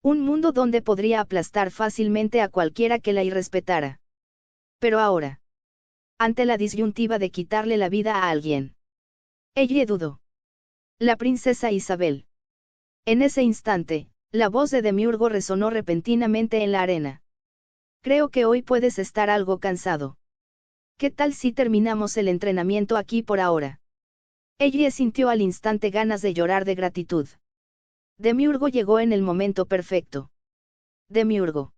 Un mundo donde podría aplastar fácilmente a cualquiera que la irrespetara. Pero ahora, ante la disyuntiva de quitarle la vida a alguien, ella dudó. La princesa Isabel. En ese instante, la voz de Demiurgo resonó repentinamente en la arena. Creo que hoy puedes estar algo cansado. ¿Qué tal si terminamos el entrenamiento aquí por ahora? Ella sintió al instante ganas de llorar de gratitud. Demiurgo llegó en el momento perfecto. Demiurgo.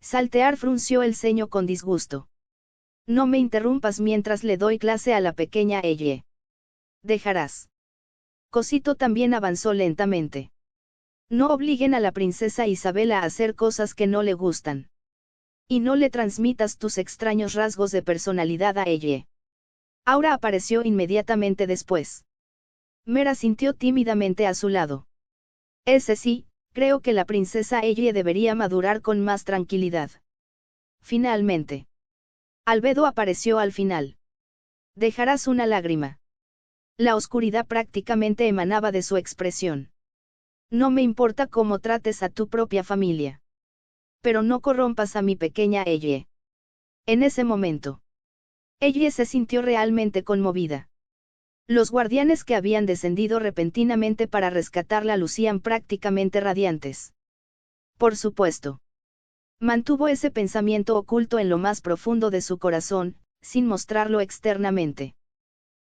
Saltear frunció el ceño con disgusto. No me interrumpas mientras le doy clase a la pequeña Elle. Dejarás. Cosito también avanzó lentamente. No obliguen a la princesa Isabel a hacer cosas que no le gustan. Y no le transmitas tus extraños rasgos de personalidad a Elle. Aura apareció inmediatamente después. Mera sintió tímidamente a su lado. Ese sí, creo que la princesa Elle debería madurar con más tranquilidad. Finalmente. Albedo apareció al final. Dejarás una lágrima. La oscuridad prácticamente emanaba de su expresión. No me importa cómo trates a tu propia familia. Pero no corrompas a mi pequeña Elle. En ese momento, Elle se sintió realmente conmovida. Los guardianes que habían descendido repentinamente para rescatarla lucían prácticamente radiantes. Por supuesto. Mantuvo ese pensamiento oculto en lo más profundo de su corazón, sin mostrarlo externamente.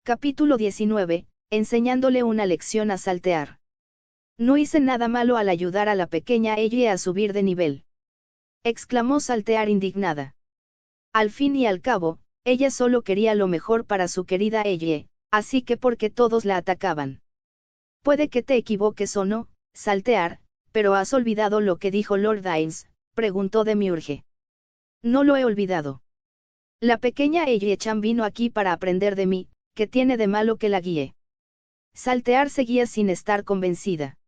Capítulo 19, enseñándole una lección a saltear. No hice nada malo al ayudar a la pequeña Elle a subir de nivel. Exclamó Saltear indignada. Al fin y al cabo, ella solo quería lo mejor para su querida Elle, así que porque todos la atacaban. Puede que te equivoques o no, Saltear, pero ¿has olvidado lo que dijo Lord Dines?, preguntó Demiurge. No lo he olvidado. La pequeña Elle-chan vino aquí para aprender de mí, ¿qué tiene de malo que la guíe? Saltear seguía sin estar convencida.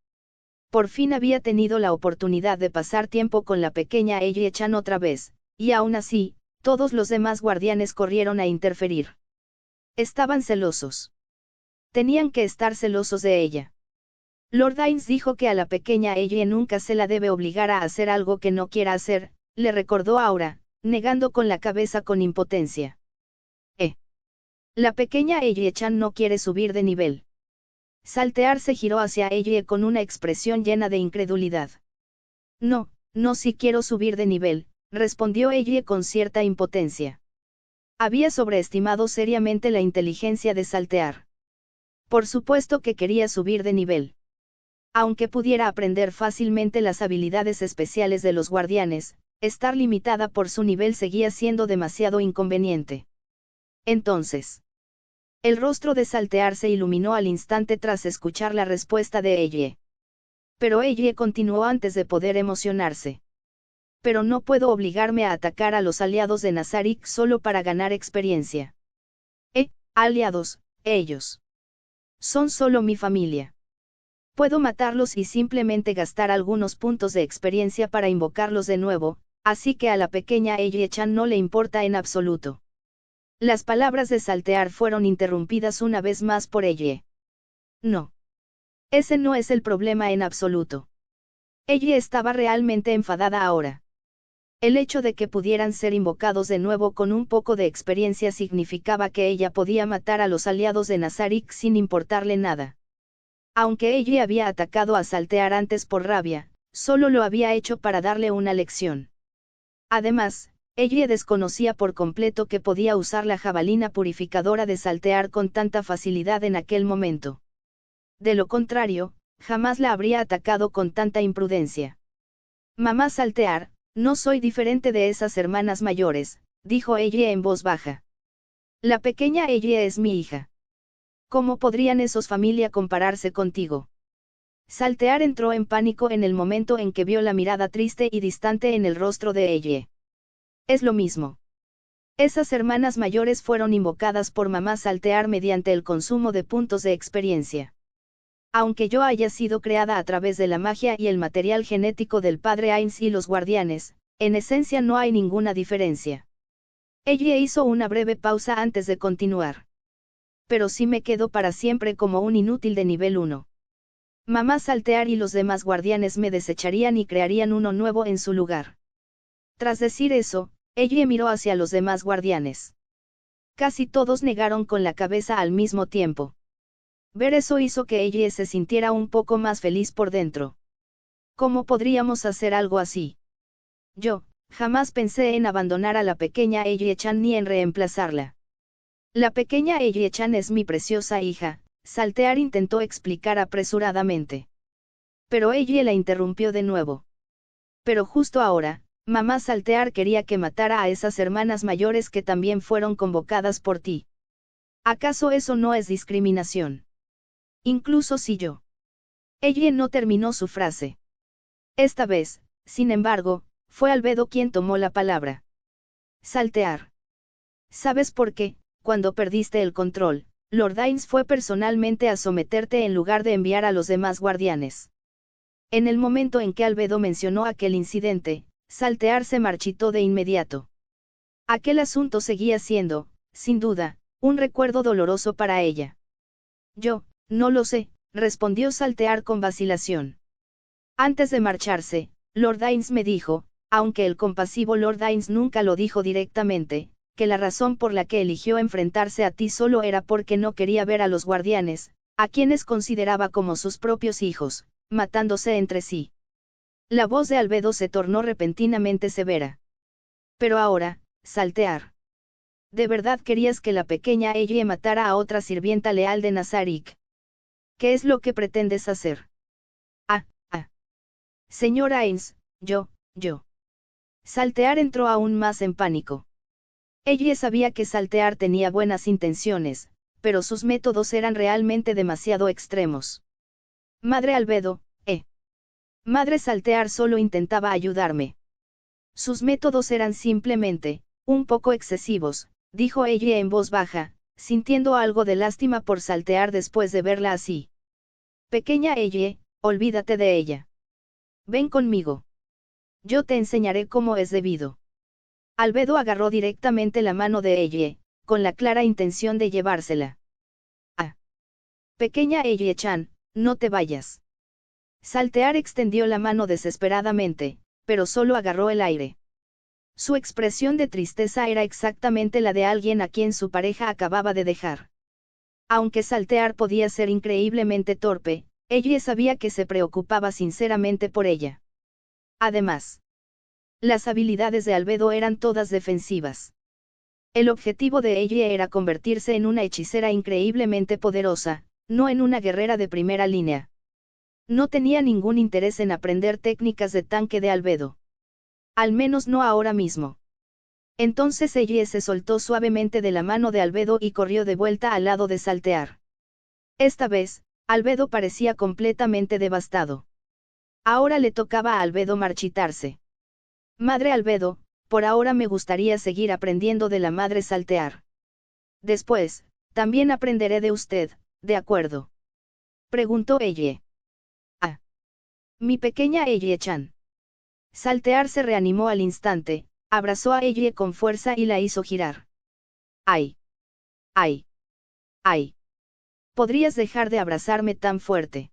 Por fin había tenido la oportunidad de pasar tiempo con la pequeña Elle-chan otra vez, y aún así, todos los demás guardianes corrieron a interferir. Estaban celosos. Tenían que estar celosos de ella. Lord Dines dijo que a la pequeña Elle nunca se la debe obligar a hacer algo que no quiera hacer, le recordó Aura, negando con la cabeza con impotencia. La pequeña Elle-chan no quiere subir de nivel. Saltear se giró hacia Elle con una expresión llena de incredulidad. No, no si quiero subir de nivel, respondió Elle con cierta impotencia. Había sobreestimado seriamente la inteligencia de Saltear. Por supuesto que quería subir de nivel. Aunque pudiera aprender fácilmente las habilidades especiales de los guardianes, estar limitada por su nivel seguía siendo demasiado inconveniente. Entonces, el rostro de Saltear se iluminó al instante tras escuchar la respuesta de Elle. Pero Elle continuó antes de poder emocionarse. Pero no puedo obligarme a atacar a los aliados de Nazarik solo para ganar experiencia. Aliados, ellos. Son solo mi familia. Puedo matarlos y simplemente gastar algunos puntos de experiencia para invocarlos de nuevo, así que a la pequeña Elle-chan no le importa en absoluto. Las palabras de Saltear fueron interrumpidas una vez más por Elle. No. Ese no es el problema en absoluto. Elle estaba realmente enfadada ahora. El hecho de que pudieran ser invocados de nuevo con un poco de experiencia significaba que ella podía matar a los aliados de Nazarik sin importarle nada. Aunque Elle había atacado a Saltear antes por rabia, solo lo había hecho para darle una lección. Además, Elle desconocía por completo que podía usar la jabalina purificadora de Saltear con tanta facilidad en aquel momento. De lo contrario, jamás la habría atacado con tanta imprudencia. Mamá Saltear, no soy diferente de esas hermanas mayores, dijo Elle en voz baja. La pequeña Elle es mi hija. ¿Cómo podrían esos familia compararse contigo? Saltear entró en pánico en el momento en que vio la mirada triste y distante en el rostro de Elle. Es lo mismo. Esas hermanas mayores fueron invocadas por mamá Saltear mediante el consumo de puntos de experiencia. Aunque yo haya sido creada a través de la magia y el material genético del padre Ainz y los guardianes, en esencia no hay ninguna diferencia. Ella hizo una breve pausa antes de continuar. Pero sí me quedo para siempre como un inútil de nivel 1. Mamá Saltear y los demás guardianes me desecharían y crearían uno nuevo en su lugar. Tras decir eso, Ellie miró hacia los demás guardianes. Casi todos negaron con la cabeza al mismo tiempo. Ver eso hizo que Ellie se sintiera un poco más feliz por dentro. ¿Cómo podríamos hacer algo así? Yo, jamás pensé en abandonar a la pequeña Ellie-chan ni en reemplazarla. La pequeña Ellie-chan es mi preciosa hija, Saltear intentó explicar apresuradamente. Pero Ellie la interrumpió de nuevo. Pero justo ahora, mamá Saltear quería que matara a esas hermanas mayores que también fueron convocadas por ti. ¿Acaso eso no es discriminación? Incluso si yo. Ellie no terminó su frase. Esta vez, sin embargo, fue Albedo quien tomó la palabra. Saltear. ¿Sabes por qué? Cuando perdiste el control, Lord Ains fue personalmente a someterte en lugar de enviar a los demás guardianes. En el momento en que Albedo mencionó aquel incidente, Saltear se marchitó de inmediato. Aquel asunto seguía siendo, sin duda, un recuerdo doloroso para ella. Yo, no lo sé, respondió Saltear con vacilación. Antes de marcharse, Lord Ains me dijo, aunque el compasivo Lord Ains nunca lo dijo directamente, que la razón por la que eligió enfrentarse a ti solo era porque no quería ver a los guardianes, a quienes consideraba como sus propios hijos, matándose entre sí. La voz de Albedo se tornó repentinamente severa. Pero ahora, Saltear. ¿De verdad querías que la pequeña Ellie matara a otra sirvienta leal de Nazarik? ¿Qué es lo que pretendes hacer? Ah. Señor Ains, yo. Saltear entró aún más en pánico. Ellie sabía que Saltear tenía buenas intenciones, pero sus métodos eran realmente demasiado extremos. Madre Albedo, Madre Saltear solo intentaba ayudarme. Sus métodos eran simplemente, un poco excesivos, dijo Ellie en voz baja, sintiendo algo de lástima por Saltear después de verla así. Pequeña Ellie, olvídate de ella. Ven conmigo. Yo te enseñaré cómo es debido. Albedo agarró directamente la mano de Ellie, con la clara intención de llevársela. Ah. Pequeña Ellie-chan, no te vayas. Saltear extendió la mano desesperadamente, pero solo agarró el aire. Su expresión de tristeza era exactamente la de alguien a quien su pareja acababa de dejar. Aunque Saltear podía ser increíblemente torpe, Ellie sabía que se preocupaba sinceramente por ella. Además, las habilidades de Albedo eran todas defensivas. El objetivo de Ellie era convertirse en una hechicera increíblemente poderosa, no en una guerrera de primera línea. No tenía ningún interés en aprender técnicas de tanque de Albedo. Al menos no ahora mismo. Entonces Ellie se soltó suavemente de la mano de Albedo y corrió de vuelta al lado de Saltear. Esta vez, Albedo parecía completamente devastado. Ahora le tocaba a Albedo marchitarse. Madre Albedo, por ahora me gustaría seguir aprendiendo de la madre Saltear. Después, también aprenderé de usted, ¿de acuerdo? Preguntó Ellie. Ah. Mi pequeña Ellie-chan. Saltear se reanimó al instante, abrazó a Ellie con fuerza y la hizo girar. ¡Ay! ¡Ay! ¡Ay! ¿Podrías dejar de abrazarme tan fuerte?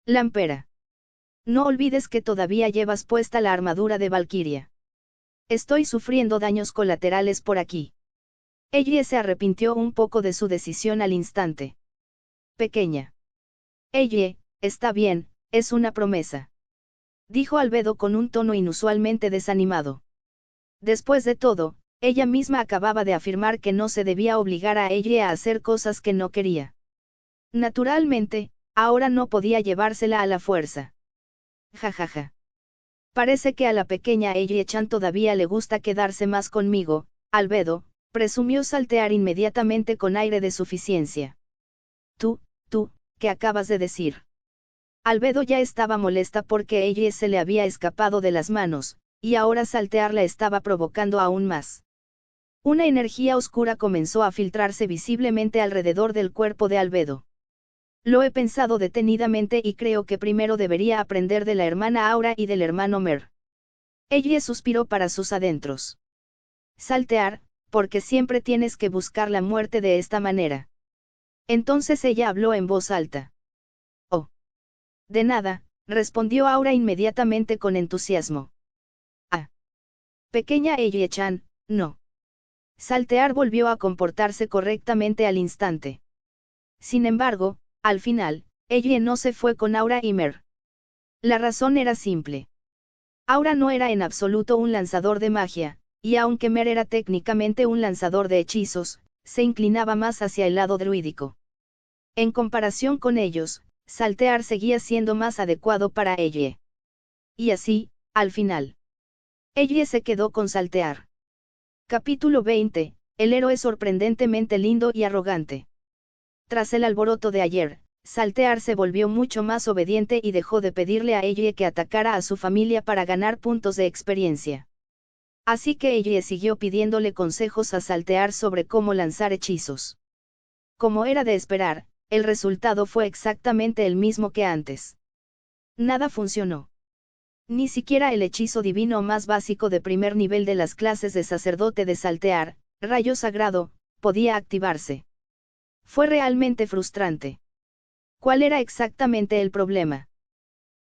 Lampera. No olvides que todavía llevas puesta la armadura de Valquiria. Estoy sufriendo daños colaterales por aquí. Ellie se arrepintió un poco de su decisión al instante. Pequeña. Ellie, está bien, es una promesa. Dijo Albedo con un tono inusualmente desanimado. Después de todo, ella misma acababa de afirmar que no se debía obligar a Ellie a hacer cosas que no quería. Naturalmente, ahora no podía llevársela a la fuerza. Jajaja. Parece que a la pequeña Ellie-chan todavía le gusta quedarse más conmigo, Albedo, presumió Saltear inmediatamente con aire de suficiencia. Tú, ¿qué acabas de decir? Albedo ya estaba molesta porque Ellie se le había escapado de las manos, y ahora Saltear la estaba provocando aún más. Una energía oscura comenzó a filtrarse visiblemente alrededor del cuerpo de Albedo. Lo he pensado detenidamente y creo que primero debería aprender de la hermana Aura y del hermano Mer. Ellie suspiró para sus adentros. Saltear, porque siempre tienes que buscar la muerte de esta manera. Entonces ella habló en voz alta. Oh. De nada, respondió Aura inmediatamente con entusiasmo. Ah. Pequeña Eiji-chan, no. Saltear volvió a comportarse correctamente al instante. Sin embargo, al final, Eiji no se fue con Aura y Mer. La razón era simple. Aura no era en absoluto un lanzador de magia, y aunque Mer era técnicamente un lanzador de hechizos, se inclinaba más hacia el lado druídico. En comparación con ellos, saltear seguía siendo más adecuado para Eiji. Y así, al final, Eiji se quedó con saltear. Capítulo 20, el héroe sorprendentemente lindo y arrogante. Tras el alboroto de ayer, Saltear se volvió mucho más obediente y dejó de pedirle a Eiji que atacara a su familia para ganar puntos de experiencia. Así que Eiji siguió pidiéndole consejos a Saltear sobre cómo lanzar hechizos. Como era de esperar, el resultado fue exactamente el mismo que antes. Nada funcionó. Ni siquiera el hechizo divino más básico de primer nivel de las clases de sacerdote de Saltear, Rayo Sagrado, podía activarse. Fue realmente frustrante. ¿Cuál era exactamente el problema?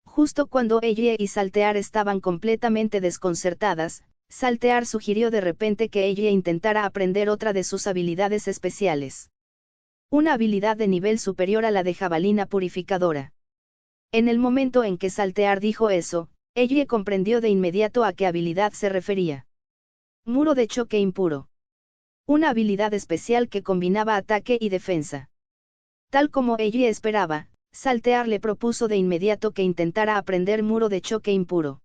Justo cuando Eiji y Saltear estaban completamente desconcertadas, Saltear sugirió de repente que Eiji intentara aprender otra de sus habilidades especiales. Una habilidad de nivel superior a la de jabalina purificadora. En el momento en que Saltear dijo eso, Eiji comprendió de inmediato a qué habilidad se refería. Muro de choque impuro. Una habilidad especial que combinaba ataque y defensa. Tal como Eiji esperaba, Saltear le propuso de inmediato que intentara aprender muro de choque impuro.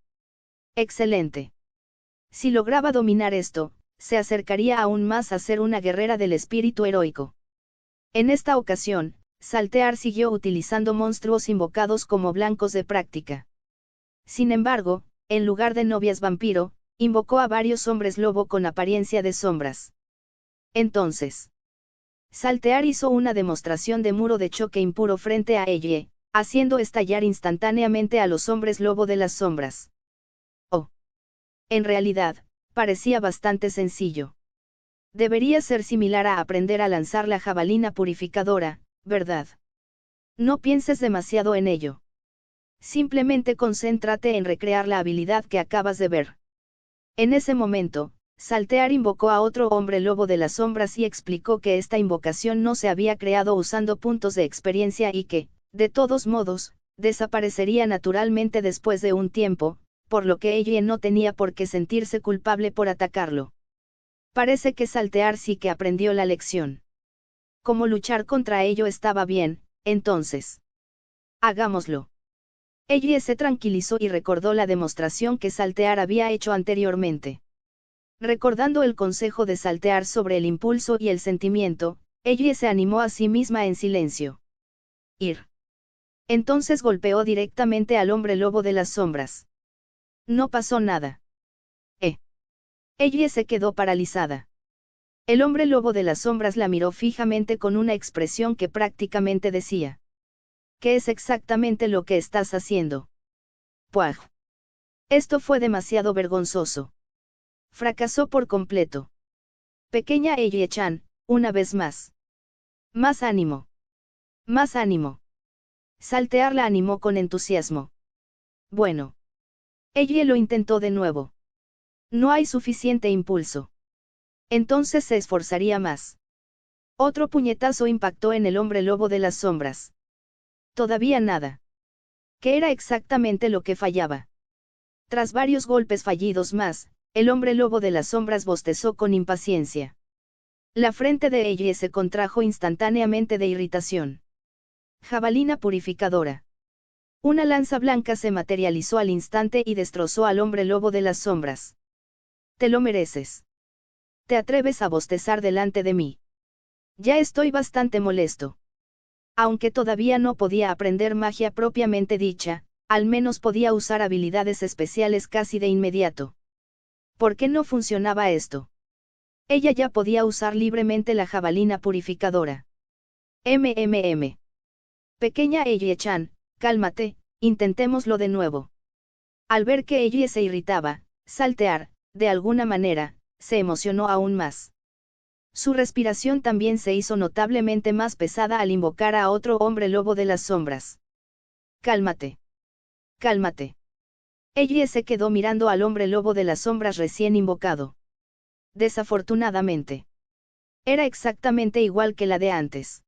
Excelente. Si lograba dominar esto, se acercaría aún más a ser una guerrera del espíritu heroico. En esta ocasión, Saltear siguió utilizando monstruos invocados como blancos de práctica. Sin embargo, en lugar de novias vampiro, invocó a varios hombres lobo con apariencia de sombras. Entonces, Saltear hizo una demostración de muro de choque impuro frente a Eiji, haciendo estallar instantáneamente a los hombres lobo de las sombras. Oh. En realidad, parecía bastante sencillo. Debería ser similar a aprender a lanzar la jabalina purificadora, ¿verdad? No pienses demasiado en ello. Simplemente concéntrate en recrear la habilidad que acabas de ver. En ese momento, Saltear invocó a otro hombre lobo de las sombras y explicó que esta invocación no se había creado usando puntos de experiencia y que, de todos modos, desaparecería naturalmente después de un tiempo, por lo que Eiji no tenía por qué sentirse culpable por atacarlo. Parece que Saltear sí que aprendió la lección. Como luchar contra ello estaba bien, entonces. Hagámoslo. Eiji se tranquilizó y recordó la demostración que Saltear había hecho anteriormente. Recordando el consejo de Saltear sobre el impulso y el sentimiento, Eiji se animó a sí misma en silencio. Ir. Entonces golpeó directamente al hombre lobo de las sombras. No pasó nada. Eiji se quedó paralizada. El hombre lobo de las sombras la miró fijamente con una expresión que prácticamente decía: ¿qué es exactamente lo que estás haciendo? Puaj. Esto fue demasiado vergonzoso. Fracasó por completo. Pequeña Eiji-chan, una vez más. Más ánimo. Más ánimo. Saltear la animó con entusiasmo. Bueno. Eiji lo intentó de nuevo. No hay suficiente impulso. Entonces se esforzaría más. Otro puñetazo impactó en el hombre lobo de las sombras. Todavía nada. ¿Qué era exactamente lo que fallaba? Tras varios golpes fallidos más, el hombre lobo de las sombras bostezó con impaciencia. La frente de Eiji se contrajo instantáneamente de irritación. Jabalina purificadora. Una lanza blanca se materializó al instante y destrozó al hombre lobo de las sombras. Te lo mereces. ¿Te atreves a bostezar delante de mí? Ya estoy bastante molesto. Aunque todavía no podía aprender magia propiamente dicha, al menos podía usar habilidades especiales casi de inmediato. ¿Por qué no funcionaba esto? Ella ya podía usar libremente la jabalina purificadora. Pequeña Eiji-chan, cálmate, intentémoslo de nuevo. Al ver que Eiji se irritaba, Saltear, de alguna manera, se emocionó aún más. Su respiración también se hizo notablemente más pesada al invocar a otro hombre lobo de las sombras. Cálmate. Cálmate. Ellie se quedó mirando al hombre lobo de las sombras recién invocado. Desafortunadamente. Era exactamente igual que la de antes.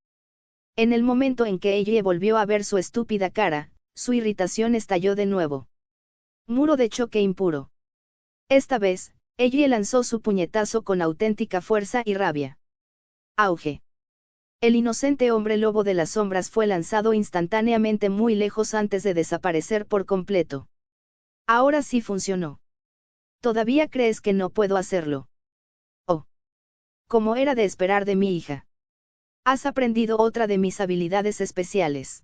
En el momento en que Ellie volvió a ver su estúpida cara, su irritación estalló de nuevo. Muro de choque impuro. Esta vez, Ellie lanzó su puñetazo con auténtica fuerza y rabia. Auge. El inocente hombre lobo de las sombras fue lanzado instantáneamente muy lejos antes de desaparecer por completo. Ahora sí funcionó. ¿Todavía crees que no puedo hacerlo? Oh. Como era de esperar de mi hija. Has aprendido otra de mis habilidades especiales.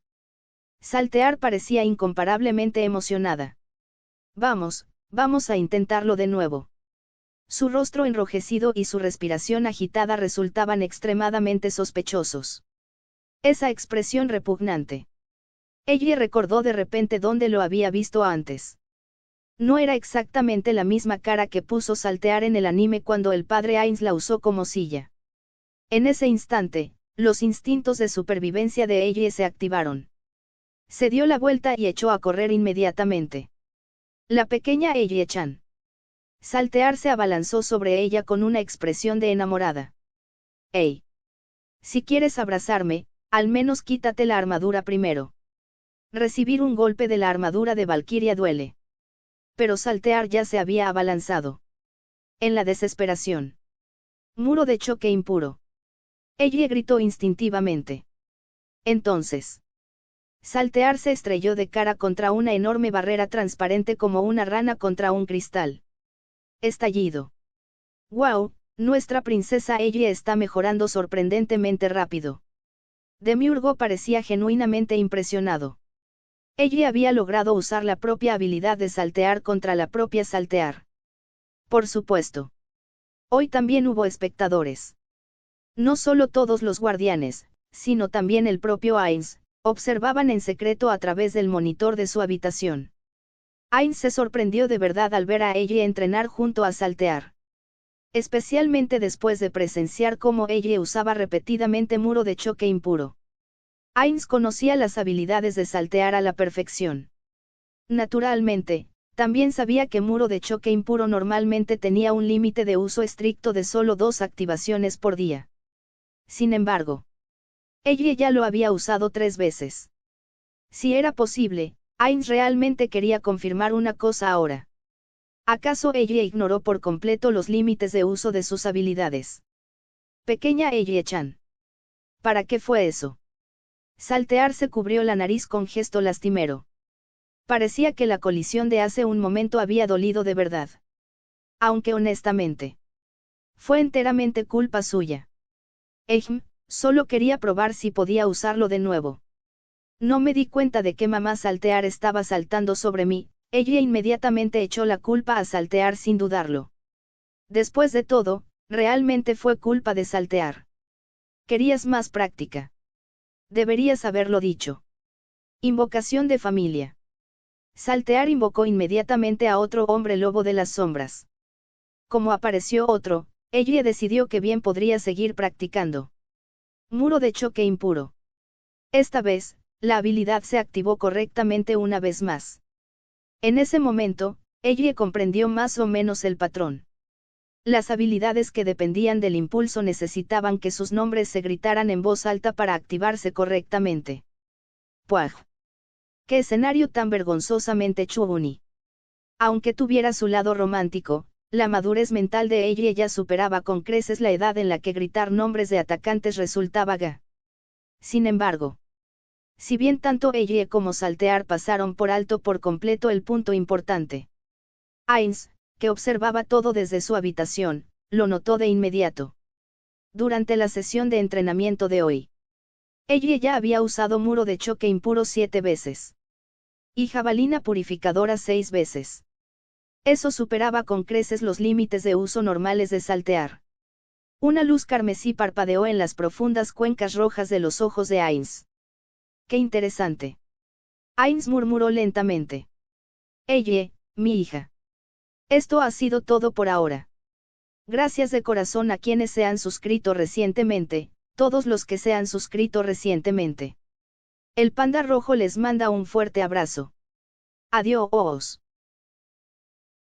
Saltear parecía incomparablemente emocionada. Vamos a intentarlo de nuevo. Su rostro enrojecido y su respiración agitada resultaban extremadamente sospechosos. Esa expresión repugnante. Ellie recordó de repente dónde lo había visto antes. No era exactamente la misma cara que puso Saltear en el anime cuando el padre Ainz la usó como silla. En ese instante, los instintos de supervivencia de Ellie se activaron. Se dio la vuelta y echó a correr inmediatamente. La pequeña Ellie-chan. Saltear se abalanzó sobre ella con una expresión de enamorada. ¡Ey! Si quieres abrazarme, al menos quítate la armadura primero. Recibir un golpe de la armadura de Valkyria duele. Pero Saltear ya se había abalanzado. En la desesperación. Muro de choque impuro. Ellie gritó instintivamente. Entonces. Saltear se estrelló de cara contra una enorme barrera transparente como una rana contra un cristal. Estallido. ¡Wow! Nuestra princesa Ellie está mejorando sorprendentemente rápido. Demiurgo parecía genuinamente impresionado. Ellie había logrado usar la propia habilidad de saltear contra la propia Saltear. Por supuesto. Hoy también hubo espectadores. No solo todos los guardianes, sino también el propio Ainz, observaban en secreto a través del monitor de su habitación. Ainz se sorprendió de verdad al ver a Ellie entrenar junto a Saltear. Especialmente después de presenciar cómo Ellie usaba repetidamente muro de choque impuro. Ainz conocía las habilidades de Saltear a la perfección. Naturalmente, también sabía que muro de choque impuro normalmente tenía un límite de uso estricto de solo 2 activaciones por día. Sin embargo, Ellie ya lo había usado 3 veces. Si era posible, Ainz realmente quería confirmar una cosa ahora. ¿Acaso Ellie ignoró por completo los límites de uso de sus habilidades? Pequeña Ellie-chan. ¿Para qué fue eso? Saltear se cubrió la nariz con gesto lastimero. Parecía que la colisión de hace un momento había dolido de verdad. Aunque honestamente. Fue enteramente culpa suya. Solo quería probar si podía usarlo de nuevo. No me di cuenta de que mamá Saltear estaba saltando sobre mí. Ella inmediatamente echó la culpa a Saltear sin dudarlo. Después de todo, realmente fue culpa de Saltear. Querías más práctica. Deberías haberlo dicho. Invocación de familia. Saltear invocó inmediatamente a otro hombre lobo de las sombras. Como apareció otro, ella decidió que bien podría seguir practicando. Muro de choque impuro. Esta vez, la habilidad se activó correctamente una vez más. En ese momento, ella comprendió más o menos el patrón. Las habilidades que dependían del impulso necesitaban que sus nombres se gritaran en voz alta para activarse correctamente. ¡Puaj! ¡Qué escenario tan vergonzosamente chuguni! Aunque tuviera su lado romántico, la madurez mental de ella ya superaba con creces la edad en la que gritar nombres de atacantes resultaba ga. Sin embargo, si bien tanto ella como Saltear pasaron por alto por completo el punto importante. Ainz, que observaba todo desde su habitación, lo notó de inmediato. Durante la sesión de entrenamiento de hoy, ella ya había usado muro de choque impuro 7 veces. Y jabalina purificadora 6 veces. Eso superaba con creces los límites de uso normales de Saltear. Una luz carmesí parpadeó en las profundas cuencas rojas de los ojos de Ainz. ¡Qué interesante! Ainz murmuró lentamente. Mi hija. Esto ha sido todo por ahora. Gracias de corazón a quienes se han suscrito recientemente, todos los que se han suscrito recientemente. El panda rojo les manda un fuerte abrazo. Adiós.